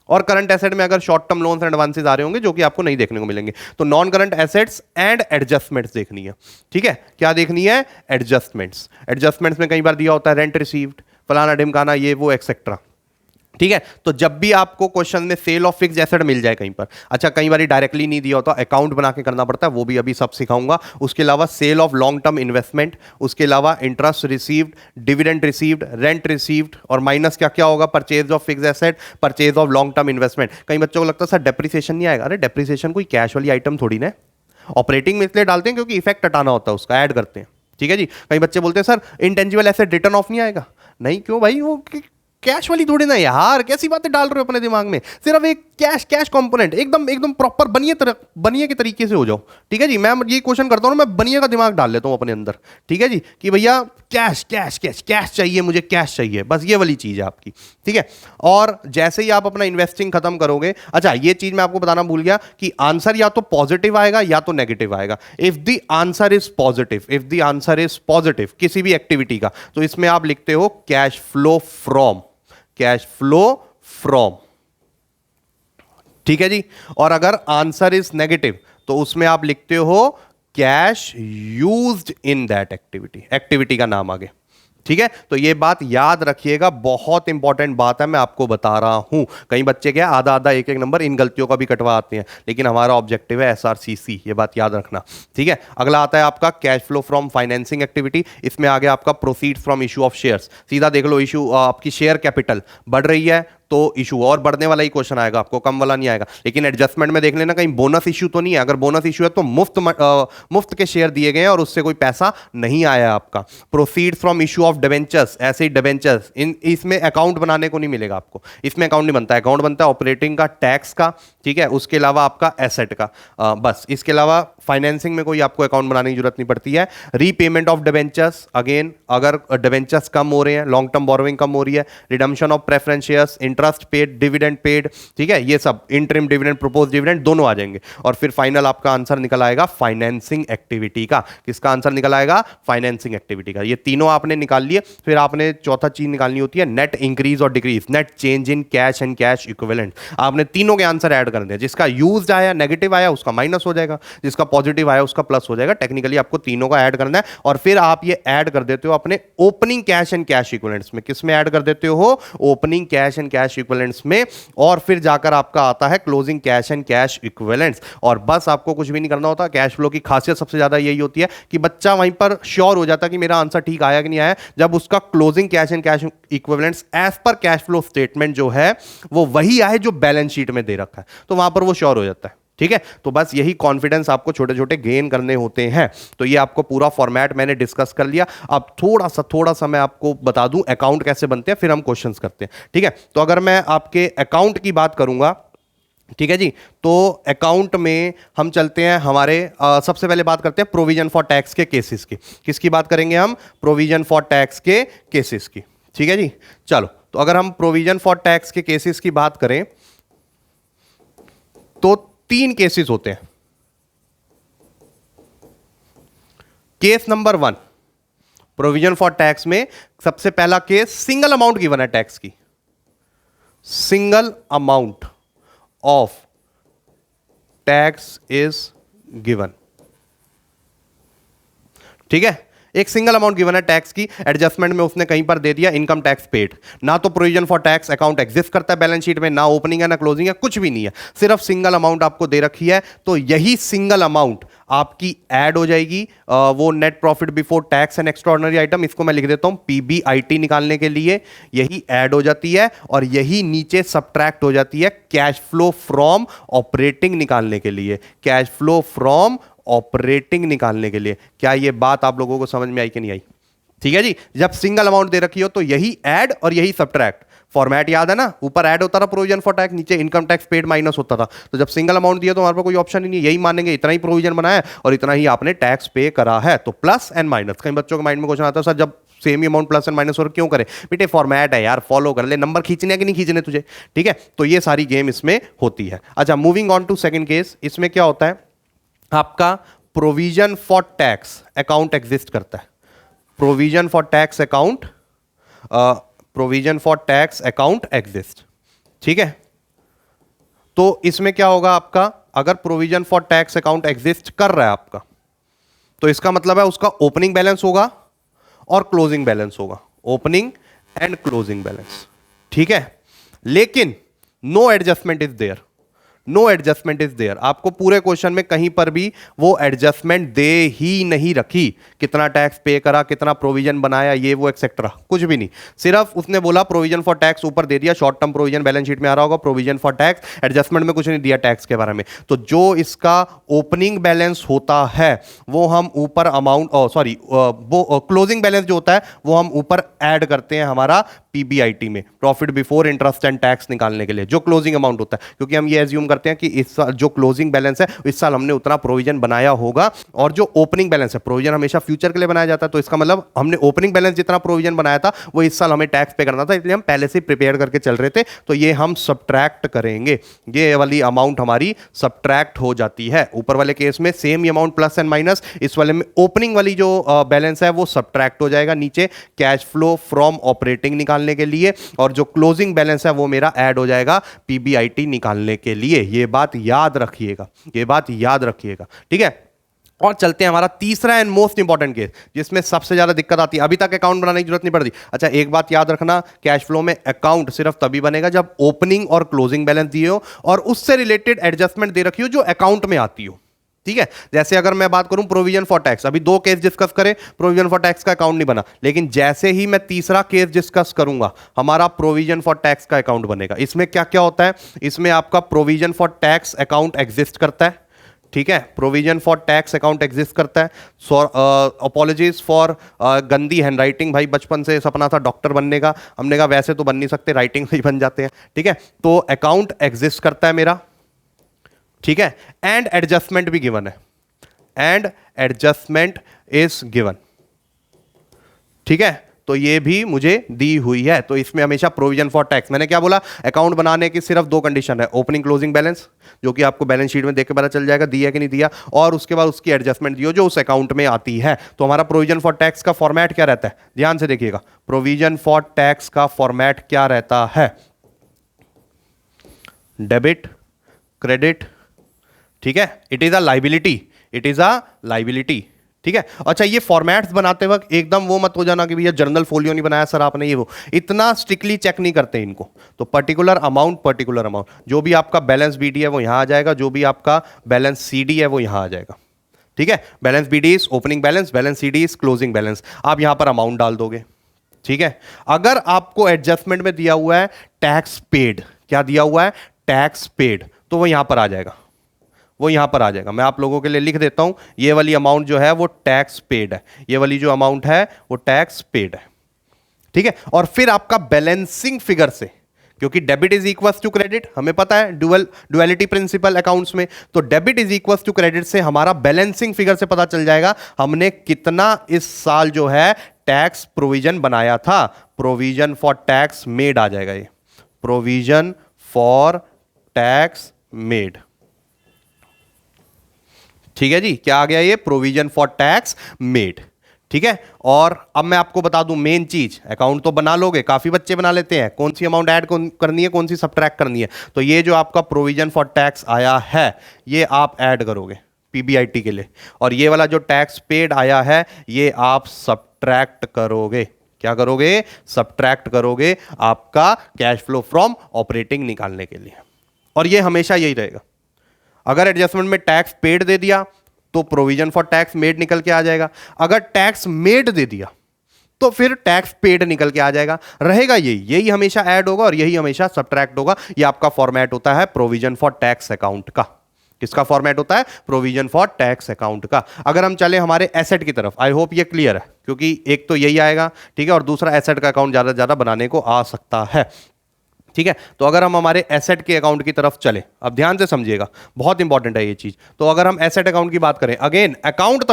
और करंट एसेट में अगर short term loans and advances आ रहे होंगे जो कि आपको नहीं देखने को मिलेंगे, तो non current assets and adjustments देखनी है, ठीक है। क्या देखनी है, एडजस्टमेंट्स। एडजस्टमेंट्स में कई बार दिया होता है रेंट रिसीव्ड, फलाना ढिमकाना, ये वो एक्सेट्रा, ठीक है। तो जब भी आपको क्वेश्चन में सेल ऑफ फिक्स एसेट मिल जाए कहीं पर, अच्छा कई बार डायरेक्टली नहीं दिया होता, अकाउंट बना के करना पड़ता है, वो भी अभी सब सिखाऊंगा। उसके अलावा sale of long term investment, उसके अलावा interest received, dividend received, rent received, और माइनस क्या क्या होगा, purchase of fix asset, purchase of long term investment. कई बच्चों को लगता है सर डेप्रिसिएशन नहीं आएगा, अरे डेप्रिसिएशन कोई कैश वाली आइटम थोड़ी ना, ऑपरेटिंग में इसलिए डालते हैं क्योंकि इफेक्ट हटाना होता है, उसका ऐड करते हैं, ठीक है जी। कई बच्चे बोलते हैं sir intangible asset return of नहीं आएगा, नहीं क्यों भाई, वो कैश वाली थोड़ी ना यार, कैसी बातें डाल रहे हो अपने दिमाग में, सिर्फ एक कैश कंपोनेंट, एकदम प्रॉपर बनिए के तरीके से हो जाओ, ठीक है जी। मैं ये क्वेश्चन करता हूं, मैं बनिए का दिमाग डाल लेता हूं अपने अंदर, ठीक है जी, कि भैया कैश कैश कैश कैश चाहिए, मुझे कैश चाहिए, बस ये वाली चीज है आपकी, ठीक है। और जैसे ही आप अपना इन्वेस्टिंग खत्म करोगे, अच्छा ये चीज मैं आपको बताना भूल गया कि आंसर या तो पॉजिटिव आएगा या तो नेगेटिव आएगा। If the answer is positive, if the answer is positive किसी भी एक्टिविटी का, तो इसमें आप लिखते हो cash flow from, cash flow from, ठीक है जी। और अगर आंसर इज नेगेटिव तो उसमें आप लिखते हो cash used in that activity, activity का नाम आगे, ठीक है। तो ये बात याद रखिएगा, बहुत इंपॉर्टेंट बात है, मैं आपको बता रहा हूं। कई बच्चे क्या आधा आधा एक एक नंबर इन गलतियों का भी कटवा आते हैं, लेकिन हमारा ऑब्जेक्टिव है एसआरसीसी, ये बात याद रखना, ठीक है। अगला आता है आपका cash flow from financing activity. इसमें आ गया आपका proceeds from issue of shares. सीधा देख लो, इशू आपकी शेयर कैपिटल बढ़ रही है तो इशू और बढ़ने वाला ही क्वेश्चन आएगा, आपको कम वाला नहीं आएगा। लेकिन एडजस्टमेंट में देख लेना कहीं बोनस इशू तो नहीं है, अगर बोनस इशू है तो मुफ्त के शेयर दिए गए हैं और उससे कोई पैसा नहीं आया आपका। Proceeds from issue of debentures, ऐसे ही डिबेंचर्स, इसमें अकाउंट बनाने को नहीं मिलेगा आपको, इसमें अकाउंट नहीं बनता है, अकाउंट बनता है ऑपरेटिंग का, टैक्स का, ठीक है, उसके अलावा आपका एसेट का, बस। इसके अलावा फाइनेंसिंग में कोई आपको अकाउंट बनाने की जरूरत नहीं पड़ती है। रीपेमेंट ऑफ डिवेंचर्स, अगेन अगर डिवेंचर्स कम हो रहे हैं, लॉन्ग टर्म बोरोइंग कम हो रही है, redemption of preference shares, interest paid, dividend paid, ठीक है, ये सब इंटरिम डिविडेंड, प्रपोज डिविडेंड दोनों आ जाएंगे। और फिर फाइनल आपका आंसर निकल आएगा फाइनेंसिंग एक्टिविटी का। किसका आंसर निकल आएगा? फाइनेंसिंग एक्टिविटी का। ये तीनों आपने निकाल लिए। फिर आपने चौथा चीज निकालनी होती है नेट इंक्रीज और decrease, net change in cash and cash equivalent. आपने तीनों के आंसर ऐड कर दिया, जिसका यूज आया नेगेटिव आया उसका माइनस हो जाएगा, जिसका पॉजिटिव आया उसका प्लस हो जाएगा। टेक्निकली आपको तीनों का ऐड करना है और फिर आप ये ऐड कर देते हो अपने opening cash and cash equivalents में। किस में ऐड कर देते हो? Opening cash and cash equivalents में। और फिर जाकर आपका आता है closing cash and cash equivalents. और बस आपको कुछ भी नहीं करना होता। कैश फ्लो की खासियत सबसे ज्यादा यही होती है कि बच्चा वहीं पर श्योर हो जाता है कि मेरा आंसर ठीक आया कि नहीं आया, जब उसका closing cash and cash equivalents as per cash flow statement जो है वो वही आए जो बैलेंस शीट में दे रखा है, तो वहां पर वो श्योर हो जाता है। ठीक है, तो बस यही कॉन्फिडेंस आपको छोटे छोटे गेन करने होते हैं। तो ये आपको पूरा फॉर्मेट मैंने डिस्कस कर लिया। अब थोड़ा सा मैं आपको बता दूं अकाउंट कैसे बनते हैं, फिर हम क्वेश्चंस करते हैं। ठीक है, तो अगर मैं आपके अकाउंट की बात करूंगा, ठीक है जी, तो अकाउंट में हम चलते हैं हमारे सबसे पहले बात करते हैं प्रोविजन फॉर टैक्स के केसेस की। किसकी बात करेंगे हम? प्रोविजन फॉर टैक्स के केसेस की। ठीक है जी, चलो, तो अगर हम प्रोविजन फॉर टैक्स के केसेस की बात करें तो 3 केसेस होते हैं। Case number 1, provision for tax में सबसे पहला केस, सिंगल अमाउंट गिवन है टैक्स की, single amount of tax is given. ठीक है, एक सिंगल अमाउंट गिवन है टैक्स की, एडजस्टमेंट में उसने कहीं पर दे दिया इनकम टैक्स पेड। ना तो provision for tax account exist करता है बैलेंस शीट में, ना ओपनिंग है ना क्लोजिंग है, कुछ भी नहीं है, सिर्फ सिंगल अमाउंट आपको दे रखी है। तो यही सिंगल अमाउंट आपकी ऐड हो जाएगी वो net profit before tax and extraordinary item, इसको मैं लिख देता हूं पीबीआईटी निकालने के लिए, यही ऐड हो जाती है और यही नीचे सब्ट्रैक्ट हो जाती है कैश फ्लो फ्रॉम ऑपरेटिंग निकालने के लिए, कैश फ्लो फ्रॉम ऑपरेटिंग निकालने के लिए। क्या ये बात आप लोगों को समझ में आई कि नहीं आई? ठीक है जी, जब सिंगल अमाउंट दे रखी हो तो यही ऐड और यही सब्ट्रैक्ट। फॉर्मेट याद है ना, ऊपर ऐड होता था प्रोविजन फॉर टैक्स, नीचे इनकम टैक्स पेड माइनस होता था। तो जब सिंगल अमाउंट दिया तो हमारे पास कोई ऑप्शन ही नहीं, यही मानेंगे इतना ही प्रोविजन बनाया है और इतना ही आपने टैक्स पे करा है। तो प्लस एंड माइनस, कई बच्चों के माइंड में क्वेश्चन आता है सर जब same he amount plus and minus और क्यों करें? बेटे फॉर्मेट है यार, फॉलो कर ले, नंबर खींचने कि नहीं खींचने तुझे। ठीक है, तो ये सारी गेम इसमें होती है। अच्छा, moving on to second case, इसमें क्या होता है आपका provision for tax account exist करता है, provision for tax account, provision for tax account exist. ठीक है, तो इसमें क्या होगा आपका, अगर provision for tax account exist कर रहा है आपका, तो इसका मतलब है उसका ओपनिंग बैलेंस होगा और क्लोजिंग बैलेंस होगा, ओपनिंग एंड क्लोजिंग बैलेंस। ठीक है, लेकिन no adjustment is there, no adjustment is there. आपको पूरे क्वेश्चन में कहीं पर भी वो एडजस्टमेंट दे ही नहीं रखी, कितना टैक्स पे करा, कितना प्रोविजन बनाया, ये वो एक्सेट्रा, कुछ भी नहीं। सिर्फ उसने बोला प्रोविजन फॉर टैक्स ऊपर दे दिया, short term provision balance sheet में आ रहा होगा, प्रोविजन फॉर टैक्स, एडजस्टमेंट में कुछ नहीं दिया टैक्स के बारे में। तो जो इसका ओपनिंग बैलेंस होता है वो हम ऊपर अमाउंट, सॉरी वो क्लोजिंग बैलेंस जो होता है वो हम ऊपर ऐड करते हैं हमारा पीबीआईटी में, profit before interest and tax निकालने के लिए, जो क्लोजिंग अमाउंट होता है। क्योंकि हम ये एज्यूम करते हैं कि इस साल जो क्लोजिंग बैलेंस है इस साल हमने उतना प्रोविजन बनाया होगा, और जो ओपनिंग बैलेंस है, प्रोविजन हमेशा फ्यूचर के लिए बनाया जाता है, तो इसका मतलब हमने ओपनिंग बैलेंस जितना प्रोविजन बनाया था वो इस साल हमें टैक्स पे करना था, इसलिए हम पहले से प्रिपेयर करके चल रहे थे। तो ये हम सब्ट्रैक्ट करेंगे, ये वाली अमाउंट हमारी सब्ट्रैक्ट हो जाती है। ऊपर वाले केस में same amount plus and minus, इस वाले में ओपनिंग वाली जो बैलेंस है वो सब्ट्रैक्ट हो जाएगा नीचे कैश फ्लो फ्रॉम ऑपरेटिंग निकालने के लिए, और जो क्लोजिंग बैलेंस है वो मेरा ऐड हो जाएगा पीबीआईटी निकालने के लिए। ये बात याद रखिएगा, ये बात याद रखिएगा। ठीक है, और चलते हैं हमारा तीसरा एंड मोस्ट इंपॉर्टेंट केस, जिसमें सबसे ज्यादा दिक्कत आती है। अभी तक अकाउंट बनाने की जरूरत नहीं पड़ती। अच्छा, एक बात याद रखना, कैश फ्लो में अकाउंट सिर्फ तभी बनेगा जब ओपनिंग और क्लोजिंग बैलेंस दिए हो और उससे रिलेटेड एडजस्टमेंट दे रखी हो जो अकाउंट में आती हो। ठीक है, जैसे अगर मैं बात करूं प्रोविजन फॉर टैक्स, अभी 2 केस डिस्कस करें, प्रोविजन फॉर टैक्स का अकाउंट नहीं बना, लेकिन जैसे ही मैं तीसरा केस डिस्कस करूंगा हमारा प्रोविजन फॉर टैक्स का अकाउंट बनेगा। इसमें क्या क्या होता है, इसमें आपका provision for tax account exist करता है। ठीक है, provision for tax account exist करता है। अपॉलॉजीज फॉर गंदी हैंडराइटिंग, भाई बचपन से सपना था डॉक्टर बनने का, हमने कहा वैसे तो बन नहीं सकते, राइटिंग से ही बन जाते हैं। ठीक है, तो अकाउंट एग्जिस्ट करता है मेरा। ठीक है, एंड एडजस्टमेंट भी गिवन है, एंड एडजस्टमेंट इज गिवन। ठीक है, तो ये भी मुझे दी हुई है। तो इसमें हमेशा प्रोविजन फॉर टैक्स, मैंने क्या बोला, अकाउंट बनाने की सिर्फ दो कंडीशन है, ओपनिंग क्लोजिंग बैलेंस जो कि आपको बैलेंस शीट में देख के पता चल जाएगा दिया कि नहीं दिया, और उसके बाद उसकी एडजस्टमेंट दियो जो उस अकाउंट में आती है। तो हमारा प्रोविजन फॉर टैक्स का फॉर्मेट क्या रहता है, ध्यान से देखिएगा, प्रोविजन फॉर टैक्स का फॉर्मेट क्या रहता है, डेबिट क्रेडिट, ठीक है, it is a liability, it is a liability. ठीक है, अच्छा ये फॉर्मेट्स बनाते वक्त एकदम वो मत हो जाना कि भैया जर्नल फोलियो नहीं बनाया सर आपने, ये वो इतना स्ट्रिक्टली चेक नहीं करते इनको। तो पर्टिकुलर अमाउंट, जो भी आपका बैलेंस बीडी है वो यहां आ जाएगा, जो भी आपका बैलेंस सीडी है वो यहां आ जाएगा। ठीक है, balance BD is opening balance, balance CD is closing balance, आप यहां पर अमाउंट डाल दोगे। ठीक है, अगर आपको एडजस्टमेंट में दिया हुआ है टैक्स पेड, क्या दिया हुआ है, टैक्स पेड, तो वो यहां पर आ जाएगा, वो यहां पर आ जाएगा। मैं आप लोगों के लिए लिख देता हूं, ये वाली अमाउंट जो है वो टैक्स पेड है, ये वाली जो अमाउंट है वो टैक्स पेड है। ठीक है, और फिर आपका बैलेंसिंग फिगर से, क्योंकि debit is equal to credit, हमें पता है डुअलिटी प्रिंसिपल अकाउंट्स में, तो debit is equal to credit से हमारा बैलेंसिंग फिगर से पता चल जाएगा हमने कितना इस साल जो है टैक्स प्रोविजन बनाया था। प्रोविजन फॉर टैक्स मेड आ जाएगा, ये प्रोविजन फॉर टैक्स मेड। ठीक है जी, क्या आ गया ये, प्रोविजन फॉर टैक्स मेड। ठीक है, और अब मैं आपको बता दूं मेन चीज, अकाउंट तो बना लोगे, काफी बच्चे बना लेते हैं, कौन सी अमाउंट ऐड करनी है, कौन सी सब्ट्रैक्ट करनी है। तो ये जो आपका प्रोविजन फॉर टैक्स आया है ये आप ऐड करोगे पीबीआईटी के लिए, और ये वाला जो टैक्स पेड आया है ये आप सब्ट्रैक्ट करोगे। क्या करोगे, सब्ट्रैक्ट करोगे आपका कैश फ्लो फ्रॉम ऑपरेटिंग निकालने के लिए, और ये हमेशा यही रहेगा। अगर एडजस्टमेंट में टैक्स पेड दे दिया तो प्रोविजन फॉर टैक्स मेड निकल के आ जाएगा, अगर टैक्स मेड दे दिया तो फिर टैक्स पेड निकल के आ जाएगा, रहेगा यही हमेशा ऐड होगा और यही हमेशा सब्ट्रैक्ट होगा। ये आपका फॉर्मेट होता है प्रोविजन फॉर टैक्स अकाउंट का। किसका फॉर्मेट होता है, प्रोविजन फॉर टैक्स अकाउंट का। अगर हम चले हमारे एसेट की तरफ, आई होप ये क्लियर है, क्योंकि एक तो यही आएगा, ठीक है, और दूसरा एसेट का अकाउंट ज्यादा से ज्यादा बनाने को आ सकता है। ठीक है, तो अगर हम हमारे एसेट के अकाउंट की तरफ चले, अब ध्यान से समझिएगा, बहुत इंपॉर्टेंट है ये चीज। तो अगर हम एसेट अकाउंट की बात करें, अगेन अकाउंट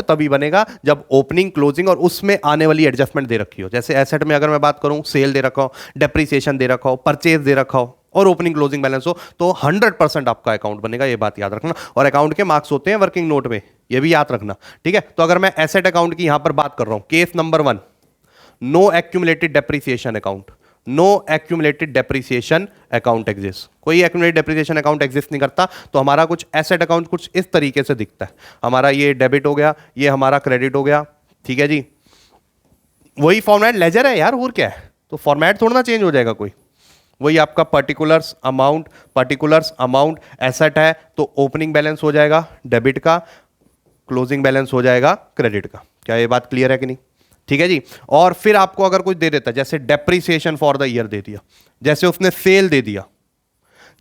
तभी बनेगा जब ओपनिंग क्लोजिंग और उसमें आने वाली एडजस्टमेंट दे रखी हो। जैसे एसेट में अगर मैं बात करूं, सेल दे रखा हो, डेप्रीसिएशन दे रखा हो, परचेज दे रखा हो और ओपनिंग क्लोजिंग बैलेंस हो, तो 100% आपका अकाउंट बनेगा, ये बात याद रखना। और अकाउंट के मार्क्स होते हैं वर्किंग नोट में, ये भी याद रखना। ठीक है, तो अगर मैं एसेट अकाउंट की यहां पर बात कर रहा हूं, case number 1, no accumulated depreciation account, no accumulated depreciation account exist, कोई एक्यूमुलेटेड डेप्रीसिएशन अकाउंट एग्जिस्ट नहीं करता। तो हमारा कुछ एसेट अकाउंट कुछ इस तरीके से दिखता है, हमारा ये डेबिट हो गया, ये हमारा क्रेडिट हो गया। ठीक है जी, वही फॉर्मेट लेजर है यार, और क्या है, तो फॉर्मेट थोड़ा ना चेंज हो जाएगा कोई, वही आपका पर्टिकुलर्स अमाउंट एसेट है तो ओपनिंग बैलेंस हो जाएगा डेबिट का, क्लोजिंग बैलेंस हो जाएगा क्रेडिट का। क्या ये बात क्लियर है कि नहीं? ठीक है जी, और फिर आपको अगर कुछ दे देता है, जैसे डेप्रीसिएशन फॉर द ईयर दे दिया, जैसे उसने सेल दे दिया,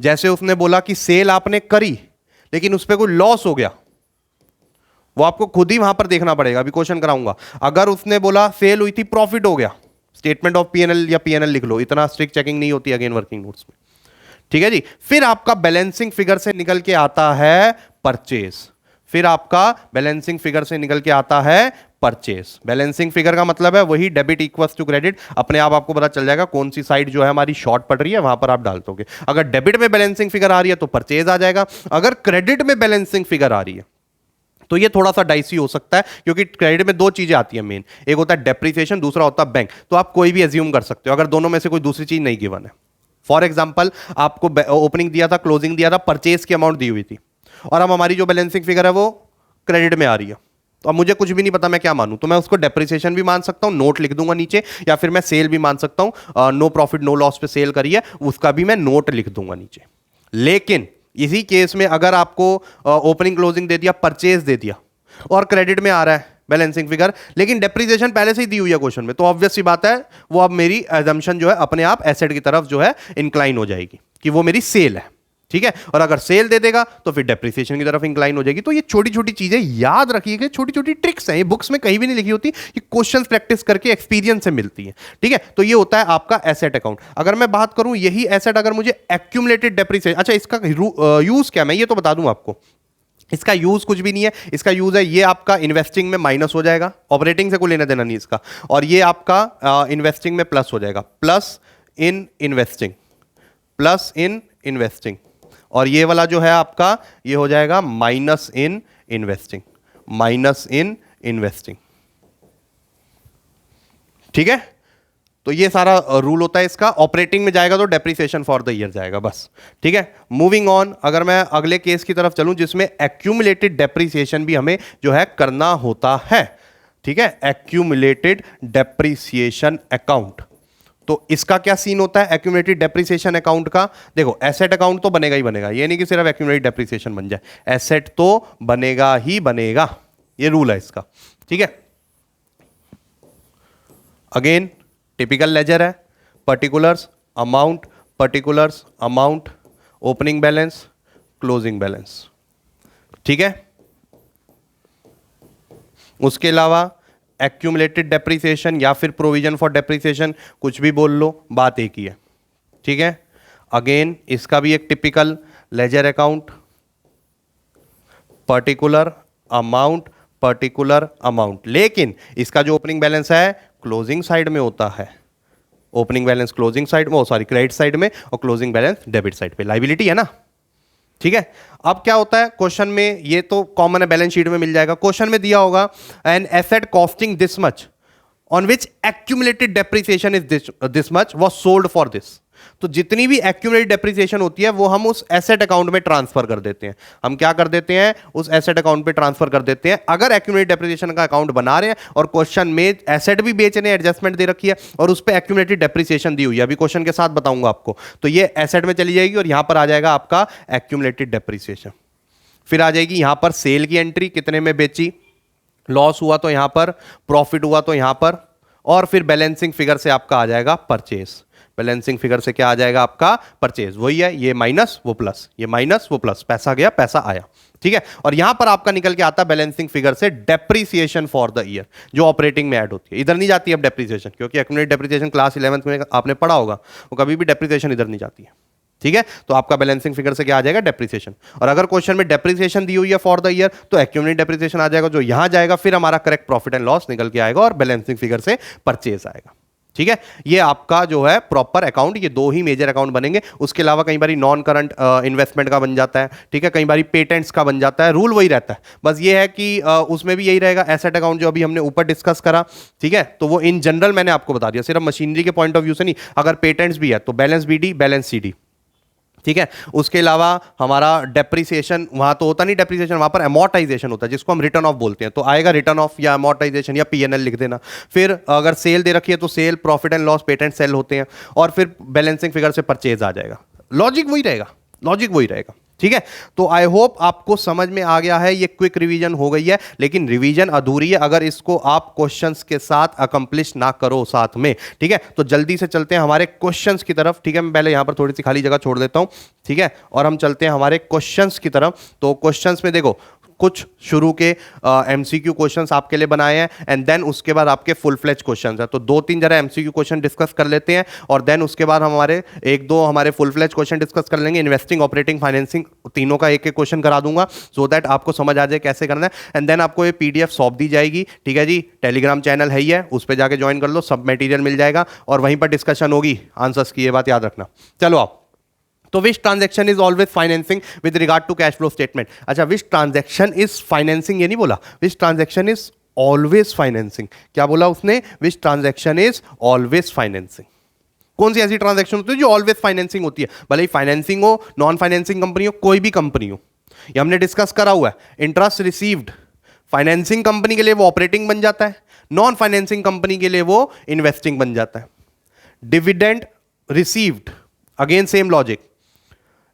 जैसे उसने बोला कि सेल आपने करी लेकिन उस पर कोई लॉस हो गया, वो आपको खुद ही वहां पर देखना पड़ेगा, अभी क्वेश्चन कराऊंगा। अगर उसने बोला सेल हुई थी प्रॉफिट हो गया, स्टेटमेंट ऑफ पीएनएल या पीएनएल लिख लो, इतना स्ट्रिक्ट चेकिंग नहीं होती अगेन वर्किंग नोट्स में। ठीक है जी, फिर आपका बैलेंसिंग फिगर से निकल के आता है परचेज, फिर आपका बैलेंसिंग फिगर से निकल के आता है परचेज। बैलेंसिंग फिगर का मतलब है वही डेबिट इक्वल्स टू क्रेडिट, अपने आप आपको पता चल जाएगा कौन सी साइड जो है हमारी शॉर्ट पड़ रही है, वहां पर आप डाल दोगे। अगर डेबिट में बैलेंसिंग फिगर आ रही है तो परचेज आ जाएगा, अगर क्रेडिट में बैलेंसिंग फिगर आ रही है तो ये थोड़ा सा डाइसी हो सकता है, क्योंकि क्रेडिट में दो चीजें आती हैं मेन, एक होता है डेप्रीसिएशन, दूसरा होता है बैंक। तो आप कोई भी एज्यूम कर सकते हो अगर दोनों में से कोई दूसरी चीज नहीं गिवन है। फॉर एग्जाम्पल, आपको ओपनिंग दिया था, क्लोजिंग दिया था, परचेज की अमाउंट दी हुई थी, और अब हमारी जो बैलेंसिंग फिगर है वो क्रेडिट में आ रही है, तो अब मुझे कुछ भी नहीं पता मैं क्या मानूं, तो मैं उसको डेप्रिसिएशन भी मान सकता हूं, नोट लिख दूंगा नीचे, या फिर मैं सेल भी मान सकता हूं, नो प्रॉफिट नो लॉस पे सेल करी है, उसका भी मैं नोट लिख दूंगा नीचे। लेकिन इसी केस में अगर आपको ओपनिंग क्लोजिंग दे दिया, परचेज दे दिया और क्रेडिट में आ रहा है बैलेंसिंग फिगर, लेकिन डेप्रिसिएशन पहले से ही दी हुई है क्वेश्चन में, तो ऑब्वियस सी बात है वो अब मेरी एजम्पशन जो है अपने आप एसेट की तरफ जो है इंक्लाइन हो जाएगी कि वो मेरी सेल है। ठीक है, और अगर सेल दे देगा तो फिर डेप्रिसिएशन की तरफ इंक्लाइन हो जाएगी। तो ये छोटी छोटी चीजें याद रखिएगा, छोटी छोटी ट्रिक्स हैं, ये बुक्स में कहीं भी नहीं लिखी होती, ये क्वेश्चंस प्रैक्टिस करके एक्सपीरियंस से मिलती है। ठीक है, तो ये होता है आपका एसेट अकाउंट। अगर मैं बात करूं यही एसेट अगर मुझे एक्यूमुलेटेड डेप्रिसिएशन, अच्छा इसका यूज क्या, मैं ये तो बता दूं आपको, इसका यूज कुछ भी नहीं है, इसका यूज है ये आपका इन्वेस्टिंग में माइनस हो जाएगा, ऑपरेटिंग से कोई लेना देना नहीं इसका, और ये आपका इन्वेस्टिंग में प्लस हो जाएगा, plus in investing, plus in investing, और ये वाला जो है आपका ये हो जाएगा minus in investing, minus in investing. ठीक है, तो ये सारा रूल होता है इसका। ऑपरेटिंग में जाएगा तो डेप्रिसिएशन फॉर द ईयर जाएगा बस। ठीक है, मूविंग ऑन, अगर मैं अगले केस की तरफ चलूं जिसमें एक्यूमुलेटेड डेप्रिसिएशन भी हमें जो है करना होता है। ठीक है, एक्यूमुलेटेड डेप्रिसिएशन अकाउंट, तो इसका क्या सीन होता है एक्यूमुलेटेड डेप्रिसिएशन अकाउंट का? देखो, एसेट अकाउंट तो बनेगा ही बनेगा, ये नहीं कि सिर्फ एक्यूमुलेटेड डेप्रिसिएशन बन जाए, एसेट तो बनेगा ही बनेगा, ये रूल है इसका। ठीक है, अगेन टिपिकल लेजर है, particulars amount, opening balance, closing balance. ठीक है, उसके अलावा एक्यूमुलेटेड डेप्रिसिएशन या फिर प्रोविजन फॉर डेप्रिसिएशन, कुछ भी बोल लो, बात एक ही है। ठीक है, अगेन इसका भी एक typical ledger account, particular amount, लेकिन इसका जो ओपनिंग बैलेंस है क्लोजिंग साइड में होता है। ओपनिंग बैलेंस क्लोजिंग साइड में, सॉरी क्रेडिट साइड में, और क्लोजिंग बैलेंस डेबिट साइड पे, लायबिलिटी है ना। ठीक है, अब क्या होता है क्वेश्चन में, ये तो कॉमन है, बैलेंस शीट में मिल जाएगा। क्वेश्चन में दिया होगा an asset costing this much on which accumulated depreciation is this much was sold for this. तो जितनी भी एक्यूमुलेटेड डेप्रिसिएशन होती है वो हम उस एसेट अकाउंट में ट्रांसफर कर देते हैं। हम क्या कर देते हैं, उस एसेट अकाउंट पे ट्रांसफर कर देते हैं। अगर एक्यूमुलेटेड डेप्रिसिएशन का अकाउंट बना रहे हैं और क्वेश्चन में एसेट भी बेचने, एडजस्टमेंट दे रखी है और उस पर एक्यूमुलेटेड डेप्रिसिएशन दी हुई है, अभी क्वेश्चन के साथ बताऊंगा आपको, तो ये एसेट में चली जाएगी और यहां पर आ जाएगा आपका एक्यूमुलेटेड डेप्रिसिएशन। फिर आ जाएगी यहां पर सेल की एंट्री, कितने में बेची, लॉस हुआ तो यहां पर, प्रॉफिट हुआ तो यहां पर, और फिर बैलेंसिंग फिगर से आपका आ जाएगा परचेज। बैलेंसिंग फिगर से क्या आ जाएगा आपका, परचेज। वही है, ये माइनस वो प्लस, ये माइनस वो प्लस, पैसा गया पैसा आया। ठीक है, और यहां पर आपका निकल के आता है बैलेंसिंग फिगर से डेप्रिसिएशन फॉर द ईयर, जो ऑपरेटिंग में ऐड होती है। इधर नहीं जाती है अब डेप्रिसिएशन, क्योंकि एक्यूमुलेटेड डेप्रिसिएशन क्लास 11th में आपने पढ़ा होगा, वो कभी भी डेप्रिसिएशन इधर नहीं जाती है। ठीक है, तो आपका बैलेंसिंग फिगर से क्या आ जाएगा, डेप्रिसिएशन। और अगर क्वेश्चन में डेप्रिसिएशन दी हुई है फॉर द ईयर तो एक्यूमुलेटेड डेप्रिसिएशन आ जाएगा, जो यहां जाएगा, फिर हमारा करेक्ट प्रॉफिट एंड लॉस निकल के आएगा और बैलेंसिंग फिगर से परचेज आएगा। ठीक है, ये आपका जो है प्रॉपर अकाउंट, ये दो ही मेजर अकाउंट बनेंगे। उसके अलावा कई बार नॉन करंट इन्वेस्टमेंट का बन जाता है। ठीक है, कई बार पेटेंट्स का बन जाता है, रूल वही रहता है, बस ये है कि उसमें भी यही रहेगा, एसेट अकाउंट जो अभी हमने ऊपर डिस्कस करा। ठीक है, तो वो इन जनरल मैंने आपको बता दिया, सिर्फ मशीनरी के पॉइंट ऑफ व्यू से नहीं, अगर पेटेंट्स भी है तो बैलेंस बीडी, बैलेंस सीडी। ठीक है, उसके अलावा हमारा डेप्रिसिएशन वहां तो होता नहीं, डेप्रिसिएशन वहां पर अमोर्टाइजेशन होता है, जिसको हम रिटर्न ऑफ बोलते हैं, तो आएगा रिटर्न ऑफ या अमोर्टाइजेशन या पीएनएल लिख देना। फिर अगर सेल दे रखी है तो sale, profit and loss, patent sale होते हैं, और फिर बैलेंसिंग फिगर से परचेज आ जाएगा। लॉजिक वही रहेगा, लॉजिक वही रहेगा। ठीक है, तो आई होप आपको समझ में आ गया है। ये क्विक रिवीजन हो गई है, लेकिन रिवीजन अधूरी है अगर इसको आप क्वेश्चंस के साथ अकम्प्लिश ना करो साथ में। ठीक है, तो जल्दी से चलते हैं हमारे क्वेश्चंस की तरफ। ठीक है, मैं पहले यहां पर थोड़ी सी खाली जगह छोड़ देता हूं। ठीक है, और हम चलते हैं हमारे क्वेश्चंस की तरफ। तो क्वेश्चंस में देखो, कुछ शुरू के एमसीक्यू क्वेश्चंस आपके लिए बनाए हैं, एंड देन उसके बाद आपके फुल फ्लेज क्वेश्चंस हैं। तो दो तीन जरा एमसीक्यू क्वेश्चन डिस्कस कर लेते हैं, और देन उसके बाद हम हमारे एक दो हमारे फुल फ्लेज क्वेश्चन डिस्कस कर लेंगे। इन्वेस्टिंग, ऑपरेटिंग, फाइनेंसिंग, तीनों का एक एक क्वेश्चन करा दूंगा, सो दैट आपको समझ आ जाए कैसे करना है। एंड देन आपको ये पीडीएफ सौंप दी जाएगी। ठीक है जी, टेलीग्राम चैनल है ही है, उस पर जाके ज्वाइन कर लो, सब मटेरियल मिल जाएगा, और वहीं पर डिस्कशन होगी आंसर्स की, ये बात याद रखना। चलो आप, तो which transaction is always financing with regard to cash flow statement. अच्छा, विच ट्रांजैक्शन इज फाइनेंसिंग ये नहीं बोला, which transaction is always financing. क्या बोला उसने, which transaction is always financing. कौन सी ऐसी ट्रांजैक्शन होती है जो ऑलवेज फाइनेंसिंग होती है, भले ही फाइनेंसिंग हो, नॉन फाइनेंसिंग कंपनी हो, कोई भी कंपनी हो। ये हमने डिस्कस करा हुआ है। इंटरेस्ट रिसीव्ड फाइनेंसिंग कंपनी के लिए वो ऑपरेटिंग बन जाता है, नॉन फाइनेंसिंग कंपनी के लिए वो इन्वेस्टिंग बन जाता है। Dividend received, again same logic.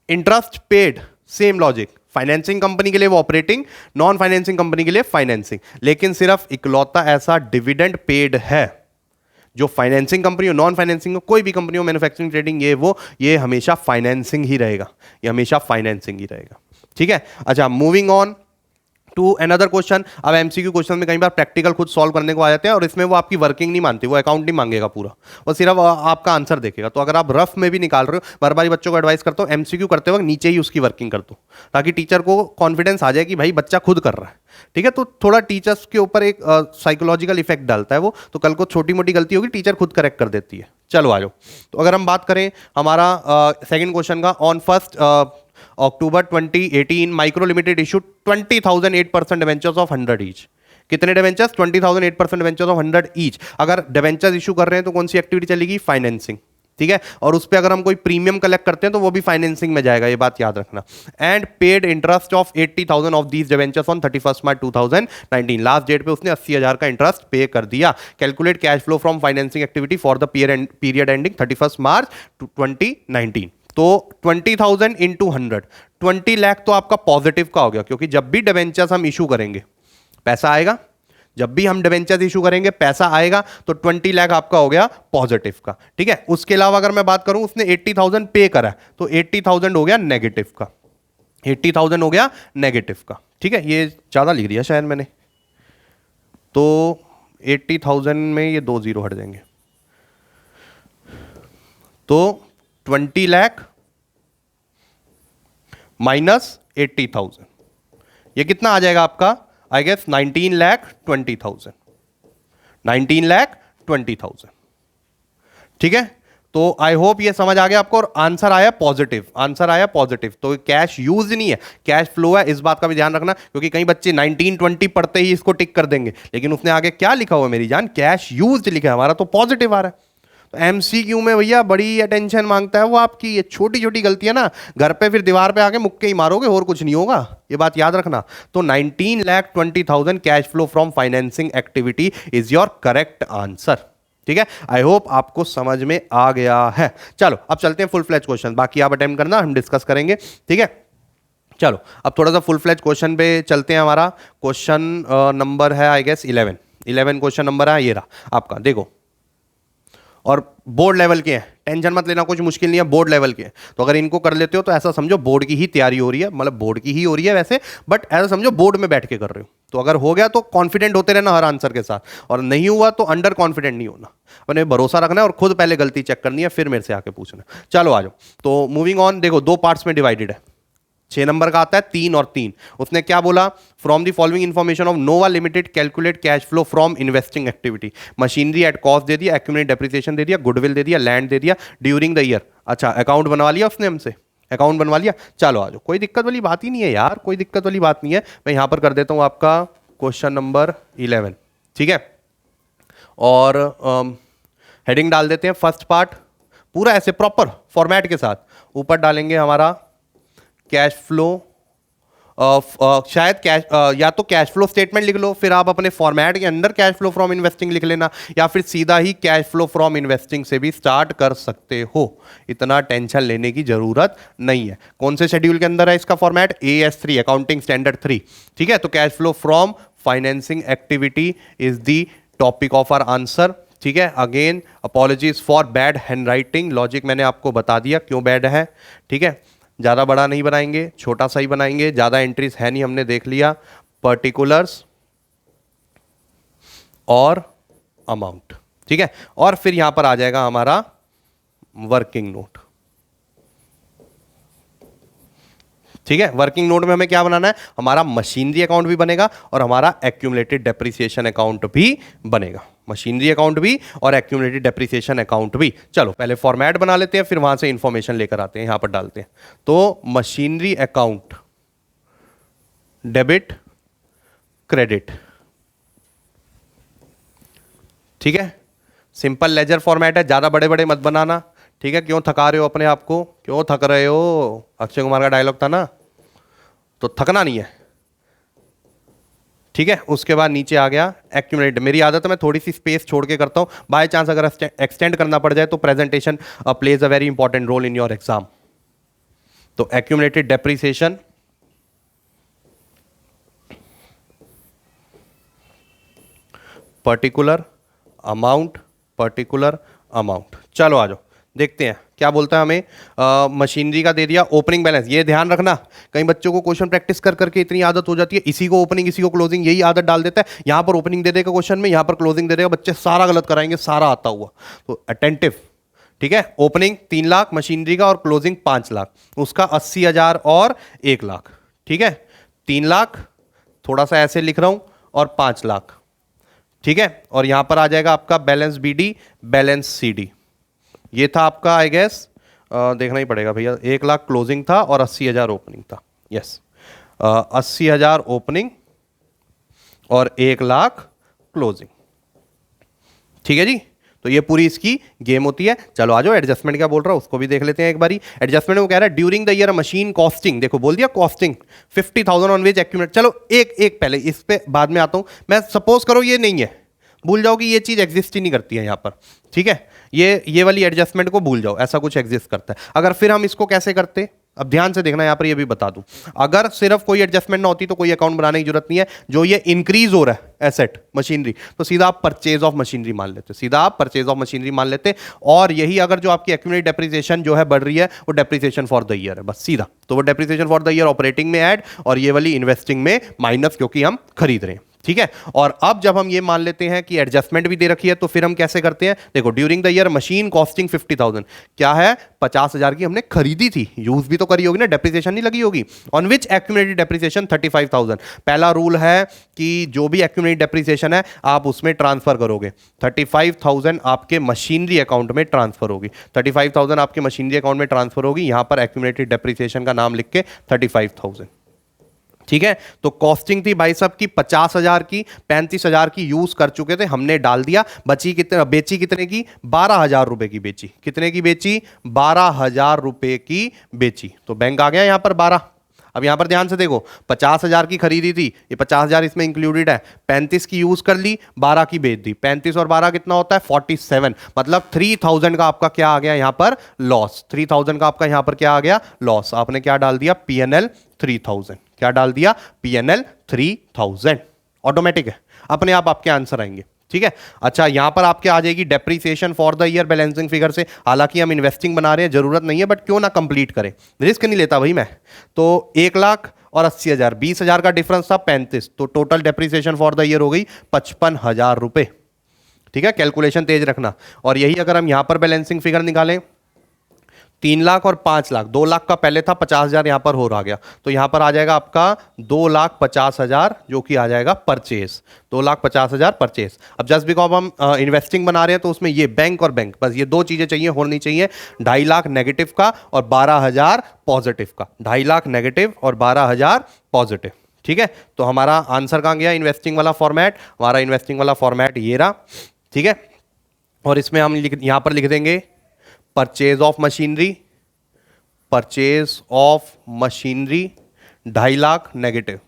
Interest paid, same logic. Financing company के लिए वो ऑपरेटिंग, नॉन फाइनेंसिंग कंपनी के लिए फाइनेंसिंग। लेकिन सिर्फ इकलौता ऐसा डिविडेंड पेड है जो फाइनेंसिंग कंपनी हो, नॉन फाइनेंसिंग हो, कोई भी कंपनी हो, मैन्युफैक्चरिंग, ट्रेडिंग, ये हमेशा फाइनेंसिंग ही रहेगा, ये हमेशा फाइनेंसिंग ही रहेगा। ठीक है, अच्छा moving on, to another question. अब एमसीक्यू क्वेश्चन में कई बार प्रैक्टिकल खुद सॉल्व करने को आ जाते हैं और इसमें वो आपकी वर्किंग नहीं मानती, वो अकाउंट नहीं मांगेगा पूरा, वो सिर्फ आपका आंसर देखेगा। तो अगर आप रफ में भी निकाल रहे हो, बार बार बच्चों को एडवाइस करता हूँ एमसीक्यू करते वक्त नीचे ही उसकी वर्किंग कर दो, ताकि टीचर को कॉन्फिडेंस आ जाए कि भाई बच्चा खुद कर रहा है। ठीक है, तो थोड़ा टीचर्स के ऊपर एक साइकोलॉजिकल इफेक्ट डालता है वो, तो कल को छोटी मोटी गलती होगी टीचर खुद करेक्ट कर देती है। चलो आ जाओ। तो अगर हम बात करें हमारा सेकंड क्वेश्चन का, on 1 October 2018 micro limited issued 20,000 8% debentures of 100 each. कितने डिवेंचर्स? 20,000 8% debentures of 100 each. अगर डिवेंचर्स इशू कर रहे हैं तो कौन सी एक्टिविटी चलेगी? फाइनेंसिंग। ठीक है, और उस पर अगर हम कोई प्रीमियम कलेक्ट करते हैं तो वो भी फाइनेंसिंग में जाएगा, ये बात याद रखना। And paid interest of 80,000 of these debentures on 31 March 2019। Last date पे उसने 80,000 का इंटरेस्ट पे कर दिया। Calculate cash flow from financing activity for the period ending 31 March 2019। तो 20,000 इंटू 100, 20 लाख तो आपका पॉजिटिव का हो गया, क्योंकि जब भी डिवेंचर्स हम इशू करेंगे पैसा आएगा। जब भी हम डिवेंचर्स इशू करेंगे पैसा आएगा, तो 20 लाख आपका हो गया पॉजिटिव का। ठीक है, उसके अलावा अगर मैं बात करूं उसने 80,000 पे करा है, तो 80,000 हो गया नेगेटिव का, 80,000 हो गया नेगेटिव का। ठीक है, ये ज्यादा लिख दिया शायद मैंने, तो 80,000 में ये 2 जीरो हट जाएंगे, तो 20 लाख माइनस 80,000, ये कितना आ जाएगा आपका? I guess 19,20,000, 19,20,000। ठीक है, तो आई होप ये समझ आ गया आपको, और आंसर आया पॉजिटिव, आंसर आया पॉजिटिव। तो कैश यूज नहीं है, कैश फ्लो है, इस बात का भी ध्यान रखना, क्योंकि कई बच्चे 1920 पढ़ते ही इसको टिक कर देंगे, लेकिन उसने आगे क्या लिखा हुआ मेरी जान? कैश यूज लिखा है, हमारा तो पॉजिटिव आ रहा है। तो एमसीक्यू में भैया बड़ी अटेंशन मांगता है वो आपकी, ये छोटी छोटी गलतियां ना घर पे फिर दीवार पे आके मुक्के ही मारोगे, और कुछ नहीं होगा, ये बात याद रखना। तो 19,20,000 cash flow from financing activity is your correct answer. ठीक है, आई होप आपको समझ में आ गया है। चलो अब चलते हैं फुल फ्लैज क्वेश्चन, बाकी आप अटेम्प्ट करना, हम डिस्कस करेंगे। ठीक है, चलो अब थोड़ा सा फुल फ्लैज क्वेश्चन पे चलते हैं। हमारा क्वेश्चन नंबर है आई गेस 11 क्वेश्चन नंबर है, ये रहा आपका, देखो। और बोर्ड लेवल के हैं, टेंशन मत लेना, कुछ मुश्किल नहीं है, बोर्ड लेवल के हैं। तो अगर इनको कर लेते हो तो ऐसा समझो बोर्ड की ही तैयारी हो रही है, मतलब बोर्ड की ही हो रही है वैसे, बट ऐसा समझो बोर्ड में बैठ के कर रहे हो। तो अगर हो गया तो कॉन्फिडेंट होते रहना हर आंसर के साथ, और नहीं हुआ तो अंडर कॉन्फिडेंट नहीं होना, अपने भरोसा रखना है और खुद पहले गलती चेक करनी है, फिर मेरे से आके पूछना। चलो आ जाओ। तो मूविंग ऑन, देखो 2 पार्ट्स में डिवाइडेड है। 6 नंबर का आता है 3 और 3। उसने क्या बोला? From the following information of Nova limited calculate cash flow from investing activity. Machinery at cost दे दिया, एक्यूमुलेट डेप्रिसिएशन दे दिया, गुडविल दे दिया, लैंड दे दिया ड्यूरिंग द ईयर। अच्छा, अकाउंट बनवा लिया उसने हमसे, अकाउंट बनवा लिया। चलो आ जाओ, कोई दिक्कत वाली बात ही नहीं है यार, कोई दिक्कत वाली बात नहीं है। मैं यहां पर कर देता हूं आपका क्वेश्चन नंबर 11। ठीक है, और हेडिंग डाल देते हैं फर्स्ट पार्ट, पूरा ऐसे प्रॉपर फॉर्मेट के साथ। ऊपर डालेंगे हमारा कैश फ्लो, शायद कैश, या तो कैश फ्लो स्टेटमेंट लिख लो, फिर आप अपने फॉर्मेट के अंदर कैश फ्लो फ्रॉम इन्वेस्टिंग लिख लेना, या फिर सीधा ही कैश फ्लो फ्रॉम इन्वेस्टिंग से भी स्टार्ट कर सकते हो, इतना टेंशन लेने की जरूरत नहीं है। कौन से शेड्यूल के अंदर है इसका फॉर्मेट? AS3 accounting standard 3। ठीक है, तो cash flow from financing activity is the topic of our answer. ठीक है, again apologies for bad handwriting, logic मैंने आपको बता दिया क्यों बैड है। ठीक है, ज़्यादा बड़ा नहीं बनाएंगे, छोटा सा ही बनाएंगे, ज़्यादा एंट्रीज है नहीं, हमने देख लिया। पर्टिकुलर्स और अमाउंट। ठीक है, और फिर यहां पर आ जाएगा हमारा वर्किंग नोट। ठीक है, वर्किंग नोट में हमें क्या बनाना है? हमारा मशीनरी अकाउंट भी बनेगा और हमारा एक्यूमुलेटेड डेप्रिसिएशन अकाउंट भी बनेगा, मशीनरी अकाउंट भी और एक्यूमुलेटेड डेप्रिसिएशन अकाउंट भी। चलो पहले फॉर्मेट बना लेते हैं, फिर वहां से इंफॉर्मेशन लेकर आते हैं, यहां पर डालते हैं। तो मशीनरी अकाउंट डेबिट क्रेडिट। ठीक है, सिंपल लेजर फॉर्मेट है, ज्यादा बड़े बड़े मत बनाना। ठीक है, क्यों थका रहे हो अपने आप को? क्यों थक रहे हो? अक्षय कुमार का डायलॉग था ना, तो थकना नहीं है। ठीक है, उसके बाद नीचे आ गया एक्यूमुलेट। मेरी आदत है मैं थोड़ी सी स्पेस छोड़ के करता हूं, बाय चांस अगर एक्सटेंड करना पड़ जाए तो presentation plays a very important role in your exam. तो accumulated depreciation, particular amount, particular amount. चलो आ जाओ देखते हैं क्या बोलता है हमें, मशीनरी का दे दिया ओपनिंग बैलेंस। ये ध्यान रखना, कई बच्चों को क्वेश्चन प्रैक्टिस कर करके इतनी आदत हो जाती है, इसी को ओपनिंग इसी को क्लोजिंग, यही आदत डाल देता है। यहां पर ओपनिंग दे देगा क्वेश्चन में, यहां पर क्लोजिंग दे देगा, बच्चे सारा गलत कराएंगे, सारा आता हुआ। तो अटेंटिव, ठीक है। ओपनिंग 3 लाख मशीनरी का और क्लोजिंग 5 लाख, उसका 80,000 और 1 लाख, ठीक है। 3 लाख, थोड़ा सा ऐसे लिख रहा हूं, और 5 लाख, ठीक है। और यहां पर आ जाएगा आपका बैलेंस बीडी, बैलेंस सीडी। ये था आपका आई गेस, देखना ही पड़ेगा भैया, 1 लाख क्लोजिंग था और 80,000 ओपनिंग था। यस, 80,000 ओपनिंग और 1 लाख क्लोजिंग, ठीक है जी। तो ये पूरी इसकी गेम होती है। चलो आ जाओ, एडजस्टमेंट क्या बोल रहा है उसको भी देख लेते हैं एक बारी। एडजस्टमेंट में कह रहा है during the year machine costing, देखो बोल दिया कॉस्टिंग 50,000 ऑन विच एक्यूमुलेट। चलो एक एक पहले, इस पे बाद में आता हूं मैं। सपोज करो ये नहीं है, भूल जाओ कि ये चीज एग्जिस्ट ही नहीं करती है यहां पर, ठीक है। ये वाली एडजस्टमेंट को भूल जाओ, ऐसा कुछ एग्जिस्ट करता है। अगर फिर हम इसको कैसे करते, अब ध्यान से देखना, यहां पर ये भी बता दूं, अगर सिर्फ कोई एडजस्टमेंट ना होती तो कोई अकाउंट बनाने की जरूरत नहीं है। जो ये इंक्रीज हो रहा है एसेट मशीनरी, तो सीधा आप परचेज ऑफ मशीनरी मान लेते, सीधा आप परचेज ऑफ मशीनरी मान लेते। और यही अगर जो आपकी एक्यूमुलेटेड डेप्रिसिएशन जो है बढ़ रही है, वो डेप्रिसिएशन फॉर द ईयर है, बस सीधा। तो वो depreciation for the year operating में ऐड, और ये वाली इन्वेस्टिंग में माइनस, क्योंकि हम खरीद रहे हैं, ठीक है। और अब जब हम ये मान लेते हैं कि एडजस्टमेंट भी दे रखी है, तो फिर हम कैसे करते हैं, देखो during the year machine costing 50,000, क्या है 50,000 की हमने खरीदी थी, यूज भी तो करी होगी ना, डेप्रिसिएशन नहीं लगी होगी। On which accumulated depreciation 35,000। पहला रूल है कि जो भी एक्यूमुलेटेड डेप्रिसिएशन है आप उसमें ट्रांसफर करोगे, 35,000 आपके मशीनरी अकाउंट में ट्रांसफर होगी, 35,000 आपके मशीनरी अकाउंट में ट्रांसफर होगी। यहां पर एक्यूमुलेटेड डेप्रिसिएशन का नाम लिख के 35,000, ठीक है। तो कॉस्टिंग थी भाई साहब की 50,000 की, 35,000 की यूज कर चुके थे, हमने डाल दिया। बची कितने, बेची कितने की, 12,000 रुपए की बेची। कितने की बेची, 12,000 रुपए की बेची। तो बैंक आ गया यहां पर 12। अब यहां पर ध्यान से देखो, 50,000 की खरीदी थी, ये 50,000 इसमें इंक्लूडेड है, 35 की यूज कर ली, 12 की बेच दी। 35 और 12 कितना होता है, 47। मतलब 3,000 का आपका क्या आ गया यहां पर, लॉस। 3,000 का आपका यहां पर क्या आ गया, लॉस। आपने क्या डाल दिया, पीएनएल 3,000। क्या डाल दिया, पीएनएल 3,000। ऑटोमेटिक है, अपने आप आपके आंसर आएंगे, ठीक है। अच्छा, यहां पर आपके आ जाएगी depreciation for the year balancing figure से। हालांकि हम इन्वेस्टिंग बना रहे हैं, जरूरत नहीं है, बट क्यों ना कंप्लीट करें, रिस्क नहीं लेता भाई मैं। तो 1 लाख और 80,000, 20,000 का डिफरेंस था 35, तो total depreciation for the year हो गई 55,000 रुपए, ठीक है। कैलकुलेशन तेज रखना। और यही अगर हम यहां पर बैलेंसिंग फिगर निकालें, 3 लाख और 5 लाख, 2 लाख का पहले था, 50,000 यहां पर हो रहा गया, तो यहां पर आ जाएगा आपका 2,50,000, जो कि आ जाएगा परचेज, 2,50,000 परचेज। अब जस्ट बिकॉज हम इन्वेस्टिंग बना रहे हैं, तो उसमें ये बैंक और बैंक, बस ये दो चीजें चाहिए, होनी चाहिए। 2.5 लाख नेगेटिव का और 12,000 पॉजिटिव का, 2.5 लाख नेगेटिव और 12,000 पॉजिटिव, ठीक है। तो हमारा आंसर कहां गया, इन्वेस्टिंग वाला फॉर्मेट, हमारा इन्वेस्टिंग वाला फॉर्मेट ये रहा, ठीक है। और इसमें हम यहां पर लिख देंगे purchase of machinery, purchase of machinery 2.5 lakh negative,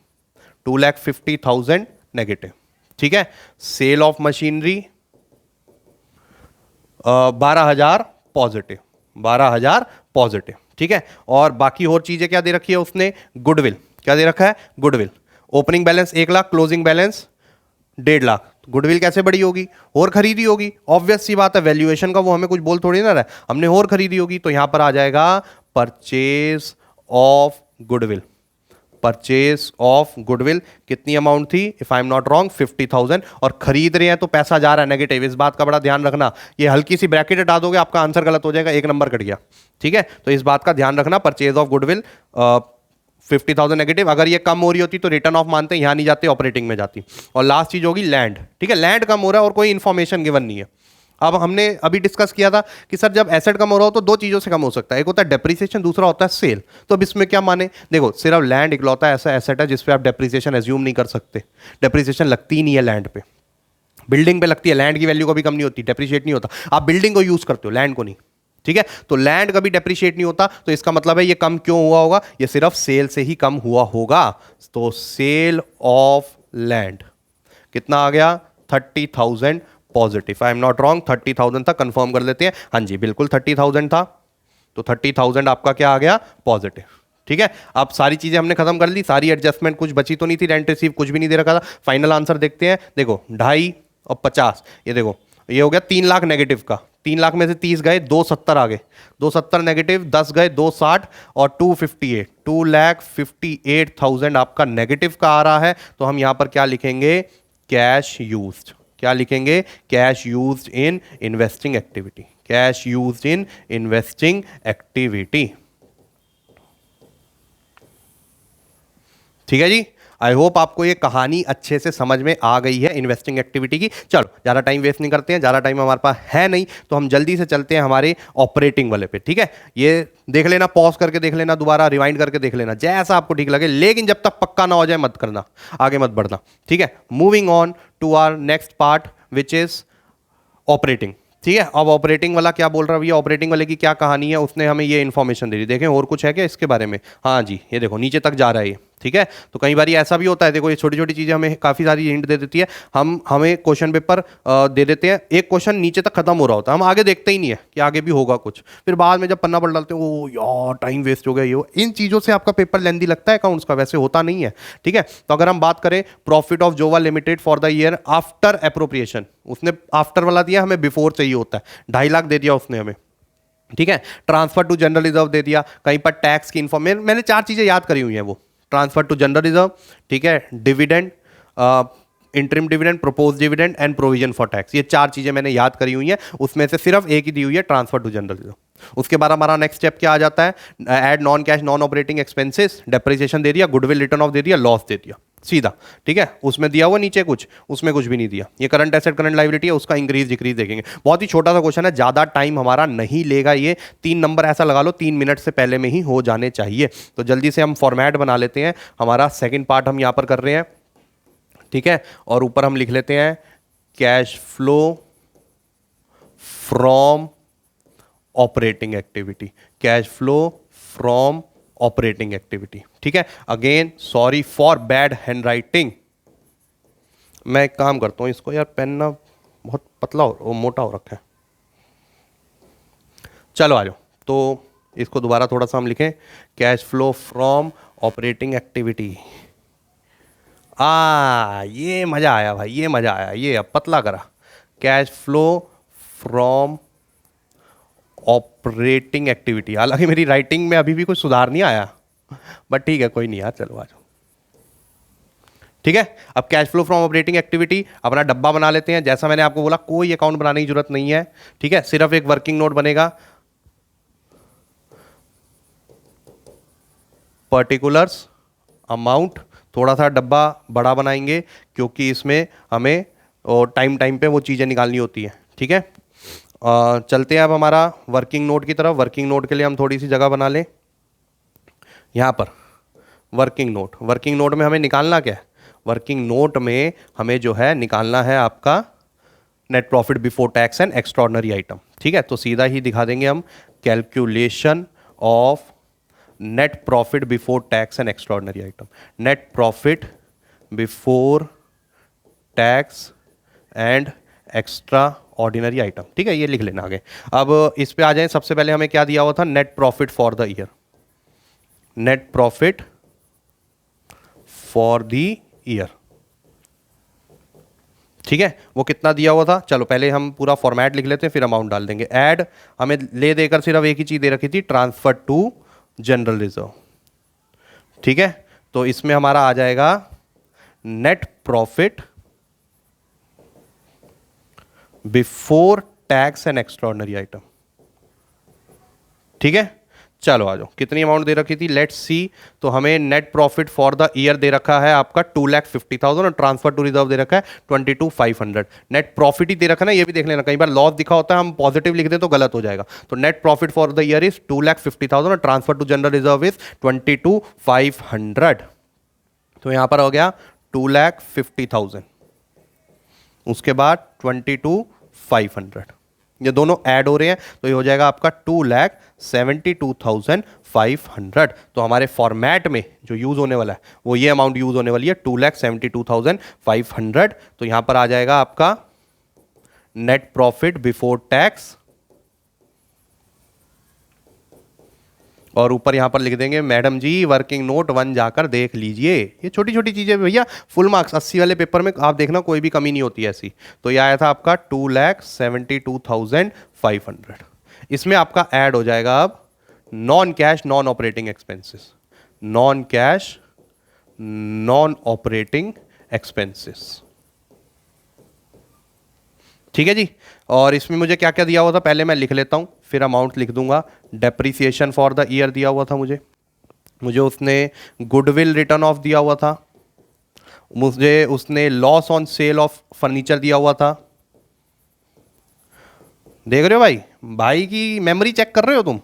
2,50,000 negative, ठीक है। Sale of machinery 12,000 positive, 12,000 positive, ठीक है। और बाकी और चीजें क्या दे रखी है उसने, गुडविल, क्या दे रखा है, goodwill. Opening balance 1 lakh, closing balance 1.5 lakh. Goodwill कैसे बड़ी होगी, और खरीदी होगी, ऑब्वियस सी बात है, वैल्यूएशन का वो हमें कुछ बोल थोड़ी ना रहा है, हमने और खरीदी होगी। तो यहां पर आ जाएगा purchase of goodwill, purchase of goodwill कितनी अमाउंट थी, if I am not wrong 50,000, और खरीद रहे हैं तो पैसा जा रहा है नेगेटिव, इस बात का बड़ा ध्यान रखना। ये हल्की सी ब्रैकेट हटा दोगे आपका आंसर गलत हो जाएगा, 1 नंबर कट गया, ठीक है। तो इस बात का ध्यान रखना, परचेज ऑफ गुडविल 50,000 नेगेटिव। अगर ये कम हो रही होती तो रिटर्न ऑफ मानते, यहां नहीं जाते, ऑपरेटिंग में जाती। और लास्ट चीज होगी लैंड, ठीक है। लैंड कम हो रहा है और कोई इंफॉर्मेशन गिवन नहीं है। अब हमने अभी डिस्कस किया था कि सर जब एसेट कम हो रहा हो तो दो चीजों से कम हो सकता है, एक होता है डेप्रिसिएशन, दूसरा होता है सेल। तो अब इसमें क्या माने, देखो सिर्फ लैंड इकलौता ऐसा एसेट है जिसपे आप डेप्रिसिएशन एज्यूम नहीं कर सकते, डेप्रिसिएशन लगती ही नहीं है लैंड पे, बिल्डिंग पे लगती है, लैंड की वैल्यू कभी कम नहीं होती, डेप्रिशिएट नहीं होता, आप बिल्डिंग को यूज करते हो, लैंड को नहीं, ठीक है। तो लैंड कभी डेप्रिशिएट नहीं होता, तो इसका मतलब है ये कम क्यों हुआ होगा, ये सिर्फ सेल से ही कम हुआ होगा। तो सेल ऑफ लैंड कितना आ गया, 30,000 positive, I am not wrong 30,000 था, कंफर्म कर लेते हैं, हाँ जी बिल्कुल 30,000 था। तो 30,000 आपका क्या आ गया, पॉजिटिव, ठीक है। अब सारी चीजें हमने खत्म कर ली, सारी एडजस्टमेंट, कुछ बची तो नहीं थी, रेंट रिसीव कुछ भी नहीं दे रखा था। फाइनल आंसर देखते हैं, देखो 2.5 और 50, ये देखो ये हो गया 3 लाख नेगेटिव का, 3 लाख में से 30 गए, 270 आ गए, 270 नेगेटिव, 10 गए, 260 और 258, 2,58,000 आपका नेगेटिव का आ रहा है। तो हम यहां पर क्या लिखेंगे? Cash used. क्या लिखेंगे? Cash used in investing activity. Cash used in investing activity. ठीक है जी। आई होप आपको ये कहानी अच्छे से समझ में आ गई है इन्वेस्टिंग एक्टिविटी की। चलो ज़्यादा टाइम वेस्ट नहीं करते हैं, ज़्यादा टाइम हमारे पास है नहीं, तो हम जल्दी से चलते हैं हमारे ऑपरेटिंग वाले पे। ठीक है, ये देख लेना, पॉज करके देख लेना, दोबारा रिवाइंड करके देख लेना, जैसा आपको ठीक लगे, लेकिन जब तक पक्का ना हो जाए मत करना, आगे मत बढ़ना। ठीक है, moving on to our next part which is operating. ठीक है, अब ऑपरेटिंग वाला क्या बोल रहा है भैया? ऑपरेटिंग वाले की क्या कहानी है? उसने हमें ये इन्फॉर्मेशन दे दी। देखें और कुछ है क्या इसके बारे में? हाँ जी, ये देखो नीचे तक जा रहा है ये। ठीक है, तो कई बार ऐसा भी होता है, देखो ये छोटी छोटी चीजें हमें काफी सारी हिंट दे देती है। हमें क्वेश्चन पेपर दे देते हैं, एक क्वेश्चन नीचे तक खत्म हो रहा होता है, हम आगे देखते ही नहीं है कि आगे भी होगा कुछ, फिर बाद में जब पन्ना पलट डालते हैं, ओ यार टाइम वेस्ट हो गया। ये इन चीजों से आपका पेपर लेंदी लगता है अकाउंट्स का, वैसे होता नहीं है। ठीक है, तो अगर हम बात करें प्रॉफिट ऑफ जोवा limited for the year after appropriation, उसने आफ्टर वाला दिया, हमें बिफोर चाहिए होता है, 2.5 लाख दे दिया उसने हमें। ठीक है, ट्रांसफर टू जनरल रिजर्व दे दिया, कहीं पर टैक्स की इन्फॉर्मेशन, मैंने 4 चीजें याद करी हुई हैं, वो ट्रांसफर टू जनरल रिजर्व, ठीक है, dividend, interim dividend, propose dividend and provision for tax, ये 4 चीजें मैंने याद करी हुई हैं, उसमें से सिर्फ एक ही दी हुई है, ट्रांसफर टू जनरल रिजर्व। उसके बाद हमारा नेक्स्ट स्टेप क्या आ जाता है? Add non cash non operating expenses, depreciation दे दिया, गुडविल रिटर्न ऑफ दे दिया, लॉस दे दिया, सीधा। ठीक है, उसमें दिया हुआ नीचे कुछ, उसमें कुछ भी नहीं दिया। ये करंट एसेट करंट लायबिलिटी है, उसका इंक्रीज डिक्रीज देखेंगे। बहुत ही छोटा सा क्वेश्चन है, ज्यादा टाइम हमारा नहीं लेगा ये, 3 नंबर ऐसा लगा लो 3 मिनट से पहले में ही हो जाने चाहिए। तो जल्दी से हम फॉर्मेट बना लेते हैं, हमारा सेकेंड पार्ट हम यहां पर कर रहे हैं। ठीक है, और ऊपर हम लिख लेते हैं cash flow from operating activity, cash flow from operating activity. ठीक है, again sorry for bad hand writing. मैं एक काम करता हूं, इसको यार पेन ना बहुत पतला हो, मोटा हो रखा है। चलो आ जाओ, तो इसको दोबारा थोड़ा सा हम लिखें, cash flow from operating activity. ये मजा आया भाई, ये मजा आया, ये अब पतला करा, cash flow from operating activity. हालांकि मेरी राइटिंग में अभी भी कुछ सुधार नहीं आया, बट ठीक है, कोई नहीं यार, चलो आ जाओ। ठीक है, अब cash flow from operating activity अपना डब्बा बना लेते हैं। जैसा मैंने आपको बोला, कोई अकाउंट बनाने की जरूरत नहीं है। ठीक है, सिर्फ एक वर्किंग नोट बनेगा, पर्टिकुलर्स अमाउंट, थोड़ा सा डब्बा बड़ा बनाएंगे क्योंकि इसमें हमें टाइम टाइम पे वो चीज़ें निकालनी होती है। ठीक है, चलते हैं अब हमारा वर्किंग नोट की तरफ। वर्किंग नोट के लिए हम थोड़ी सी जगह बना लें यहाँ पर। वर्किंग नोट, वर्किंग नोट में हमें निकालना क्या है? वर्किंग नोट में हमें जो है निकालना है आपका net profit before tax and extraordinary item. ठीक है, तो सीधा ही दिखा देंगे हम, calculation of net profit before tax and extraordinary item, net profit before tax and extraordinary item. ठीक है, ये लिख लेना आगे। अब इस पे आ जाए, सबसे पहले हमें क्या दिया हुआ था? Net profit for the year, net profit for the year. ठीक है, वो कितना दिया हुआ था? चलो पहले हम पूरा फॉर्मेट लिख लेते हैं, फिर अमाउंट डाल देंगे। ऐड हमें ले देकर सिर्फ एक ही चीज दे रखी थी, ट्रांसफर टू जनरल रिजर्व। ठीक है, तो इसमें हमारा आ जाएगा net profit before tax and extraordinary item. ठीक है, चलो आ जाओ, कितनी अमाउंट दे रखी थी? Let's see. तो हमें net profit for the year दे रखा है आपका 2,50,000 और ट्रांसफर टू रिजर्व दे रखा है 22,500। नेट प्रॉफिट ही दे रखा है ना, ये भी देख लेना, कई बार लॉस दिखा होता है, हम पॉजिटिव लिख दें तो गलत हो जाएगा। तो net profit for the year is 2,50,000 और transfer to general reserve is 22,500। तो यहां पर हो गया 2,50,000, उसके बाद 22,500, ये दोनों ऐड हो रहे हैं, तो ये हो जाएगा आपका 2,72,500। तो हमारे फॉर्मेट में जो यूज होने वाला है वो ये अमाउंट यूज होने वाली है, 2,72,500। तो यहां पर आ जाएगा आपका नेट प्रॉफिट बिफोर टैक्स और ऊपर यहाँ पर लिख देंगे मैडम जी वर्किंग नोट 1 जाकर देख लीजिए। ये छोटी छोटी चीज़ें भैया, फुल मार्क्स 80 वाले पेपर में आप देखना कोई भी कमी नहीं होती ऐसी। तो ये आया था आपका 2,72,500। इसमें आपका ऐड हो जाएगा अब non cash non operating expenses, non cash non operating expenses. ठीक है जी। और इसमें मुझे क्या क्या दिया हुआ था पहले मैं लिख लेता हूं, फिर अमाउंट लिख दूंगा। डेप्रिसिएशन फॉर द ईयर दिया हुआ था मुझे उसने गुडविल रिटर्न ऑफ दिया हुआ था, मुझे उसने loss on sale of furniture दिया हुआ था। देख रहे हो भाई, भाई की मेमोरी चेक कर रहे हो तुम,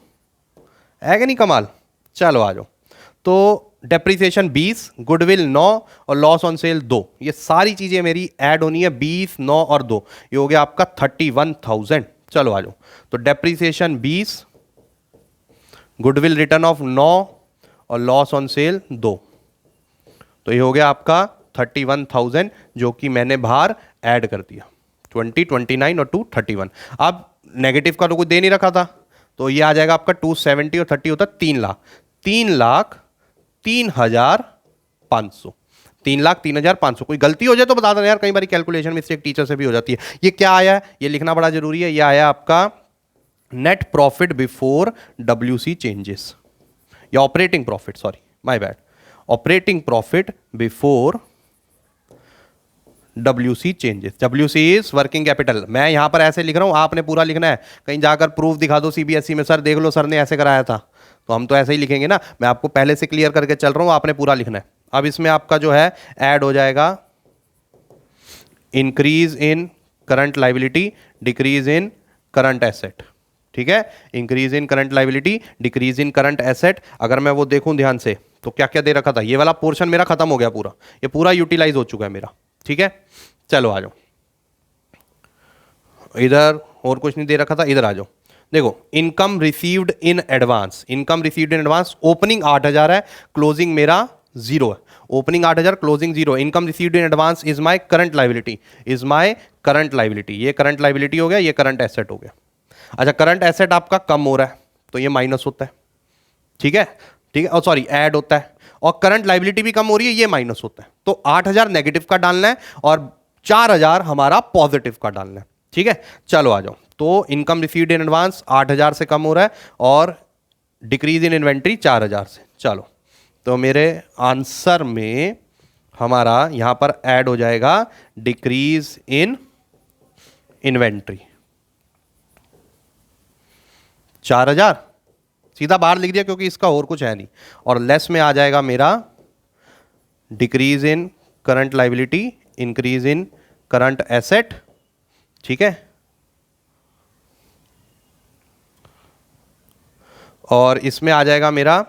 है कि नहीं कमाल। चलो आ जाओ। तो डेप्रिसिएशन 20, गुडविल 9 और लॉस ऑन सेल 2, ये सारी चीजें मेरी ऐड होनी है। 20, 9 और 2, ये हो गया आपका 31,000। चलो आ जाओ। तो डेप्रिसिएशन 20, गुडविल रिटर्न ऑफ 9 और लॉस ऑन सेल 2, तो ये हो गया आपका 31,000 जो कि मैंने बाहर ऐड कर दिया। 20, 29 और 2 31। अब नेगेटिव का तो कुछ दे नहीं रखा था, तो ये आ जाएगा आपका 270 और 30 होता है 3 लाख। 3,03,500, 3,03,500। कोई गलती हो जाए तो बता देना यार, कई बार कैलकुलेशन मिस्टेक टीचर से भी हो जाती है। ये क्या आया है ये लिखना बड़ा जरूरी है। ये आया आपका net profit before WC changes, या operating profit, sorry my bad, operating profit before WC changes. WC is working capital. मैं यहां पर ऐसे लिख रहा हूं, आपने पूरा लिखना है। कहीं जाकर प्रूफ दिखा दो CBSE में, सर देख लो सर ने ऐसे कराया था, तो हम तो ऐसे ही लिखेंगे ना। मैं आपको पहले से क्लियर करके चल रहा हूं, आपने पूरा लिखना है। अब इसमें आपका जो है ऐड हो जाएगा increase in current liability, decrease in current asset. ठीक है, increase in current liability, decrease in current asset. अगर मैं वो देखूं ध्यान से तो क्या क्या दे रखा था, ये वाला पोर्शन मेरा खत्म हो गया पूरा, ये पूरा यूटिलाइज हो चुका है मेरा। ठीक है, चलो आ जाओ। इधर और कुछ नहीं दे रखा था, इधर आ जाओ। देखो income received in advance, income received in advance opening 8,000 है, क्लोजिंग मेरा 0 है। Opening 8,000, closing 0। Income received in advance is my current liability, is my current liability. ये करंट लाइबिलिटी हो गया, ये करंट एसेट हो गया। अच्छा, करंट एसेट आपका कम हो रहा है तो ये माइनस होता है। ठीक है, ठीक है, और सॉरी ऐड होता है। और करंट लाइबिलिटी भी कम हो रही है, ये माइनस होता है। तो 8,000 नेगेटिव का डालना है और 4,000 हमारा पॉजिटिव का डालना है। ठीक है, चलो आ जाओ। तो इनकम रिसीव्ड इन एडवांस 8,000 से कम हो रहा है और डिक्रीज इन इन्वेंट्री 4,000 से। चलो, तो मेरे आंसर में हमारा यहां पर ऐड हो जाएगा डिक्रीज इन इन्वेंट्री 4,000, सीधा बाहर लिख दिया क्योंकि इसका और कुछ है नहीं। और लेस में आ जाएगा मेरा decrease in current liability, increase in current asset. ठीक है, और इसमें आ जाएगा मेरा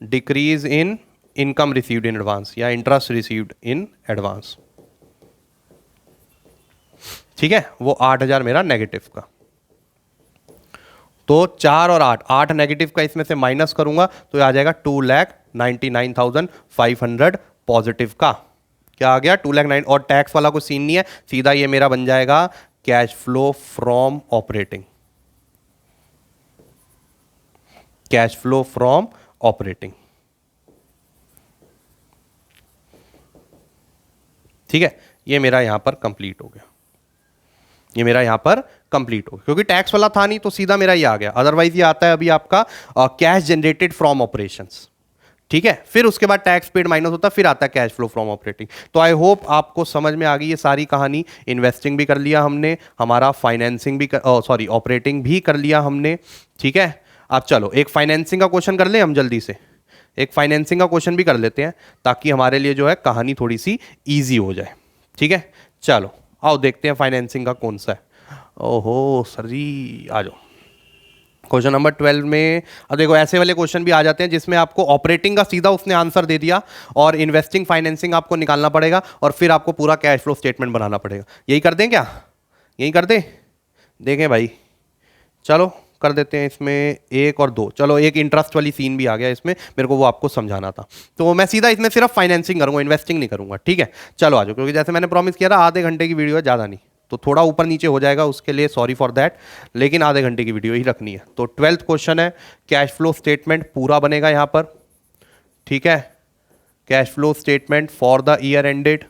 decrease in income received in advance या इंटरेस्ट रिसीव्ड इन एडवांस। ठीक है, वो 8,000 मेरा नेगेटिव का। तो 4 और 8, 8 नेगेटिव का इसमें से माइनस करूंगा तो आ जाएगा 2,99,500 पॉजिटिव का। क्या आ गया 2,09,000। और टैक्स वाला कोई सीन नहीं है, सीधा ये मेरा बन जाएगा cash flow from operating, cash flow from operating. ठीक है, ये मेरा यहां पर कंप्लीट हो गया, ये मेरा यहां पर कंप्लीट हो गया क्योंकि टैक्स वाला था नहीं तो सीधा मेरा ये आ गया। अदरवाइज ये आता है अभी आपका कैश जनरेटेड फ्रॉम ऑपरेशंस। ठीक है, फिर उसके बाद टैक्स पेड माइनस होता है, फिर आता है कैश फ्लो फ्रॉम ऑपरेटिंग। तो आई होप आपको समझ में आ गई ये सारी कहानी। इन्वेस्टिंग भी कर लिया हमने, हमारा फाइनेंसिंग भी सॉरी ऑपरेटिंग भी कर लिया हमने। ठीक है, अब चलो एक फाइनेंसिंग का क्वेश्चन कर ले हम जल्दी से, एक फाइनेंसिंग का क्वेश्चन भी कर लेते हैं ताकि हमारे लिए जो है कहानी थोड़ी सी ईजी हो जाए। ठीक है, चलो आओ देखते हैं फाइनेंसिंग का कौन सा है। ओहो सर जी, आ जाओ। क्वेश्चन नंबर 12 में अब देखो ऐसे वाले क्वेश्चन भी आ जाते हैं जिसमें आपको ऑपरेटिंग का सीधा उसने आंसर दे दिया और इन्वेस्टिंग फाइनेंसिंग आपको निकालना पड़ेगा और फिर आपको पूरा कैश फ्लो स्टेटमेंट बनाना पड़ेगा। यही कर दें क्या, यही कर दें? देखें भाई, चलो कर देते हैं इसमें 1 और 2। चलो एक इंटरेस्ट वाली सीन भी आ गया इसमें, मेरे को वो आपको समझाना था, तो मैं सीधा इसमें सिर्फ फाइनेंसिंग करूंगा, इन्वेस्टिंग नहीं करूंगा। ठीक है, चलो आ जाओ, क्योंकि जैसे मैंने प्रॉमिस किया था आधे घंटे की वीडियो है, ज़्यादा नहीं। तो थोड़ा ऊपर नीचे हो जाएगा, उसके लिए सॉरी फॉर दैट, लेकिन आधे घंटे की वीडियो ही रखनी है। तो 12th क्वेश्चन है, कैश फ्लो स्टेटमेंट पूरा बनेगा यहाँ पर, ठीक है, cash flow statement for the year ended,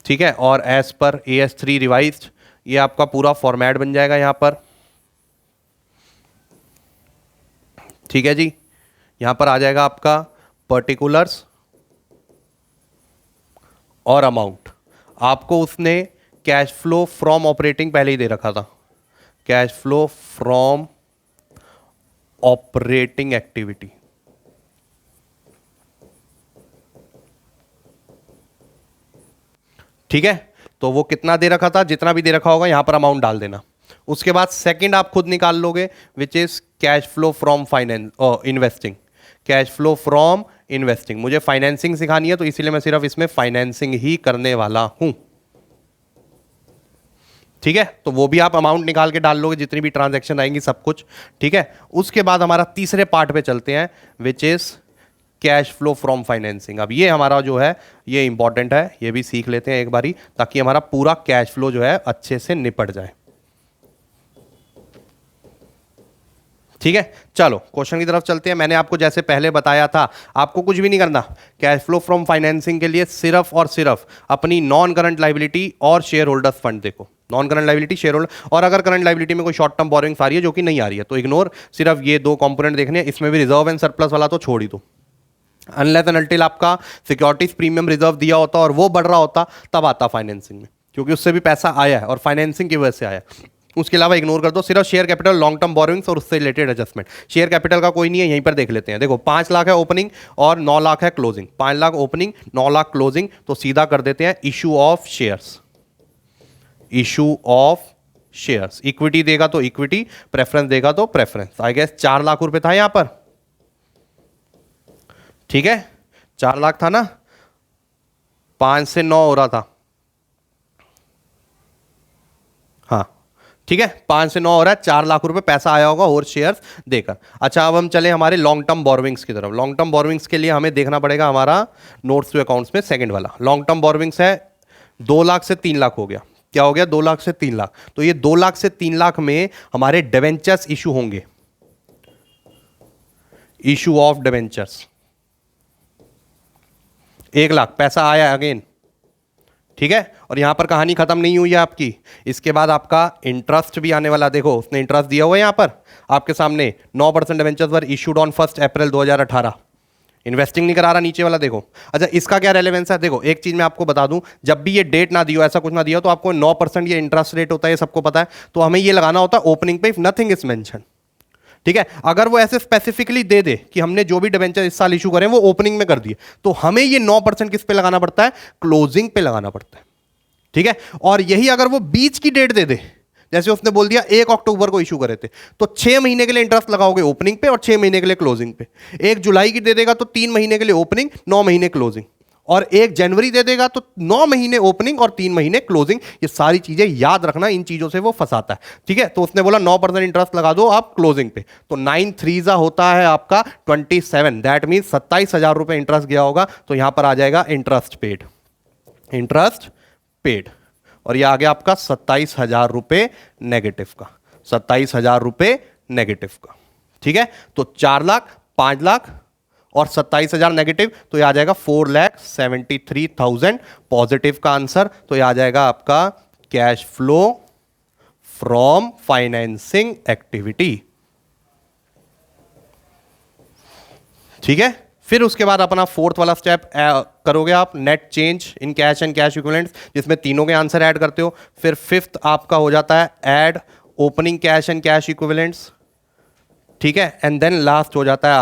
ठीक है, और एज पर AS3 रिवाइज्ड, ये आपका पूरा फॉर्मेट बन जाएगा यहाँ पर, ठीक है जी। यहां पर आ जाएगा आपका पर्टिकुलर्स और अमाउंट। आपको उसने कैश फ्लो फ्रॉम ऑपरेटिंग पहले ही दे रखा था, cash flow from operating activity, ठीक है। तो वो कितना दे रखा था, जितना भी दे रखा होगा यहां पर अमाउंट डाल देना। उसके बाद सेकंड आप खुद निकाल लोगे, which is cash flow from finance investing, cash flow from investing. मुझे फाइनेंसिंग सिखानी है तो इसीलिए मैं सिर्फ इसमें फाइनेंसिंग ही करने वाला हूं, ठीक है। तो वो भी आप अमाउंट निकाल के डाल लोगे, जितनी भी ट्रांजैक्शन आएंगी सब कुछ, ठीक है। उसके बाद हमारा तीसरे पार्ट पे चलते हैं, which is cash flow from financing. अब ये हमारा जो है ये इंपॉर्टेंट है, ये भी सीख लेते हैं एक बारी, ताकि हमारा पूरा कैश फ्लो जो है अच्छे से निपट जाए, ठीक है। चलो क्वेश्चन की तरफ चलते हैं। मैंने आपको जैसे पहले बताया था, आपको कुछ भी नहीं करना, कैश फ्लो फ्रॉम फाइनेंसिंग के लिए सिर्फ और सिर्फ अपनी नॉन करंट लाइबिलिटी और शेयर होल्डर्स फंड देखो, non current liability, share holder, और अगर करंट लाइबिलिटी में कोई शॉर्ट टर्म बोरिंग्स आ रही है जो कि नहीं आ रही है तो इग्नोर, सिर्फ ये दो कंपोनेंट देखने हैं। इसमें भी रिजर्व एंड सरप्लस वाला तो छोड़ ही दो, अनलेस एंड अनटिल आपका सिक्योरिटीज प्रीमियम रिजर्व दिया होता और वो बढ़ रहा होता तब आता फाइनेंसिंग में, क्योंकि उससे भी पैसा आया है और फाइनेंसिंग की वजह से आया है। उसके अलावा इग्नोर कर दो, सिर्फ share capital, long term borrowings और उससे रिलेटेड एडजस्टमेंट। शेयर कैपिटल का कोई नहीं है, यहीं पर देख लेते हैं। देखो 5 लाख है ओपनिंग और 9 लाख है closing, 5 lakh opening 9 lakh closing, तो सीधा कर देते हैं issue of shares, issue of shares. Equity देगा तो इक्विटी, प्रेफरेंस देगा तो प्रेफरेंस। आई गेस 4 लाख रुपए था यहां पर, ठीक है, 4 लाख था ना, 5 से 9 हो रहा था, हाँ ठीक है, 5 से 9 हो रहा है, 4 लाख रुपए पैसा आया होगा और शेयर्स देकर। अच्छा अब हम चले हमारे लॉन्ग टर्म बोरविंग्स की तरफ। लॉन्ग टर्म बोरविंग्स के लिए हमें देखना पड़ेगा हमारा नोट्स टू अकाउंट्स में सेकंड वाला। लॉन्ग टर्म बोरविंग्स है 2 लाख से 3 लाख हो गया, क्या हो गया, 2 लाख से 3 लाख। तो ये 2 लाख से 3 लाख में हमारे डिवेंचर्स इशू होंगे, इशू ऑफ डिवेंचर्स। 1 लाख पैसा आया अगेन, ठीक है। और यहां पर कहानी खत्म नहीं हुई है आपकी, इसके बाद आपका इंटरेस्ट भी आने वाला। देखो उसने इंटरेस्ट दिया हुआ है यहां पर आपके सामने, 9% debentures were issued on 1 April 2018। Investing नहीं करा रहा नीचे वाला, देखो। अच्छा इसका क्या रेलेवेंस है, देखो एक चीज मैं आपको बता दूं, जब भी ये डेट ना दियो, ऐसा कुछ ना दिया तो आपको 9% ये इंटरेस्ट रेट होता है, ये सबको पता है। तो हमें ये लगाना होता है ओपनिंग पे, इफ नथिंग इज मेंशन, ठीक है। अगर वो ऐसे स्पेसिफिकली दे दे कि हमने जो भी डिवेंचर इस साल इशू करें वो ओपनिंग में कर दिए, तो हमें ये 9% किस पे लगाना पड़ता है, क्लोजिंग पे लगाना पड़ता है, ठीक है। और यही अगर वो बीच की डेट दे दे, जैसे उसने बोल दिया 1 अक्टूबर को इशू करे थे, तो 6 महीने के लिए इंटरेस्ट लगाओगे ओपनिंग पे और 6 महीने के लिए क्लोजिंग पे। 1 जुलाई की दे देगा तो 3 महीने के लिए ओपनिंग, 9 महीने क्लोजिंग, और 1 जनवरी दे देगा तो 9 महीने ओपनिंग और 3 महीने क्लोजिंग। ये सारी चीजें याद रखना, इन चीजों से वो फंसाता है, ठीक है। तो उसने बोला 9% इंटरेस्ट लगा दो आप क्लोजिंग पे, तो 9 3 होता है आपका 27, दैट मीन 27,000 रुपए इंटरेस्ट गया होगा। तो यहां पर आ जाएगा इंटरेस्ट पेड, इंटरेस्ट पेड, और यह आ गया आपका 27,000 रुपए नेगेटिव का, 27,000 रुपए नेगेटिव का, ठीक है। तो 4 लाख, 5 लाख और 27,000 नेगेटिव, तो यह आ जाएगा 4,73,000 पॉजिटिव का आंसर। तो यह आ जाएगा आपका cash flow from financing activity, ठीक है। फिर उसके बाद अपना 4th वाला स्टेप करोगे आप, net change in cash and cash equivalents, जिसमें तीनों के आंसर ऐड करते हो। फिर 5th आपका हो जाता है add opening cash and cash equivalents, ठीक है। एंड देन लास्ट हो जाता है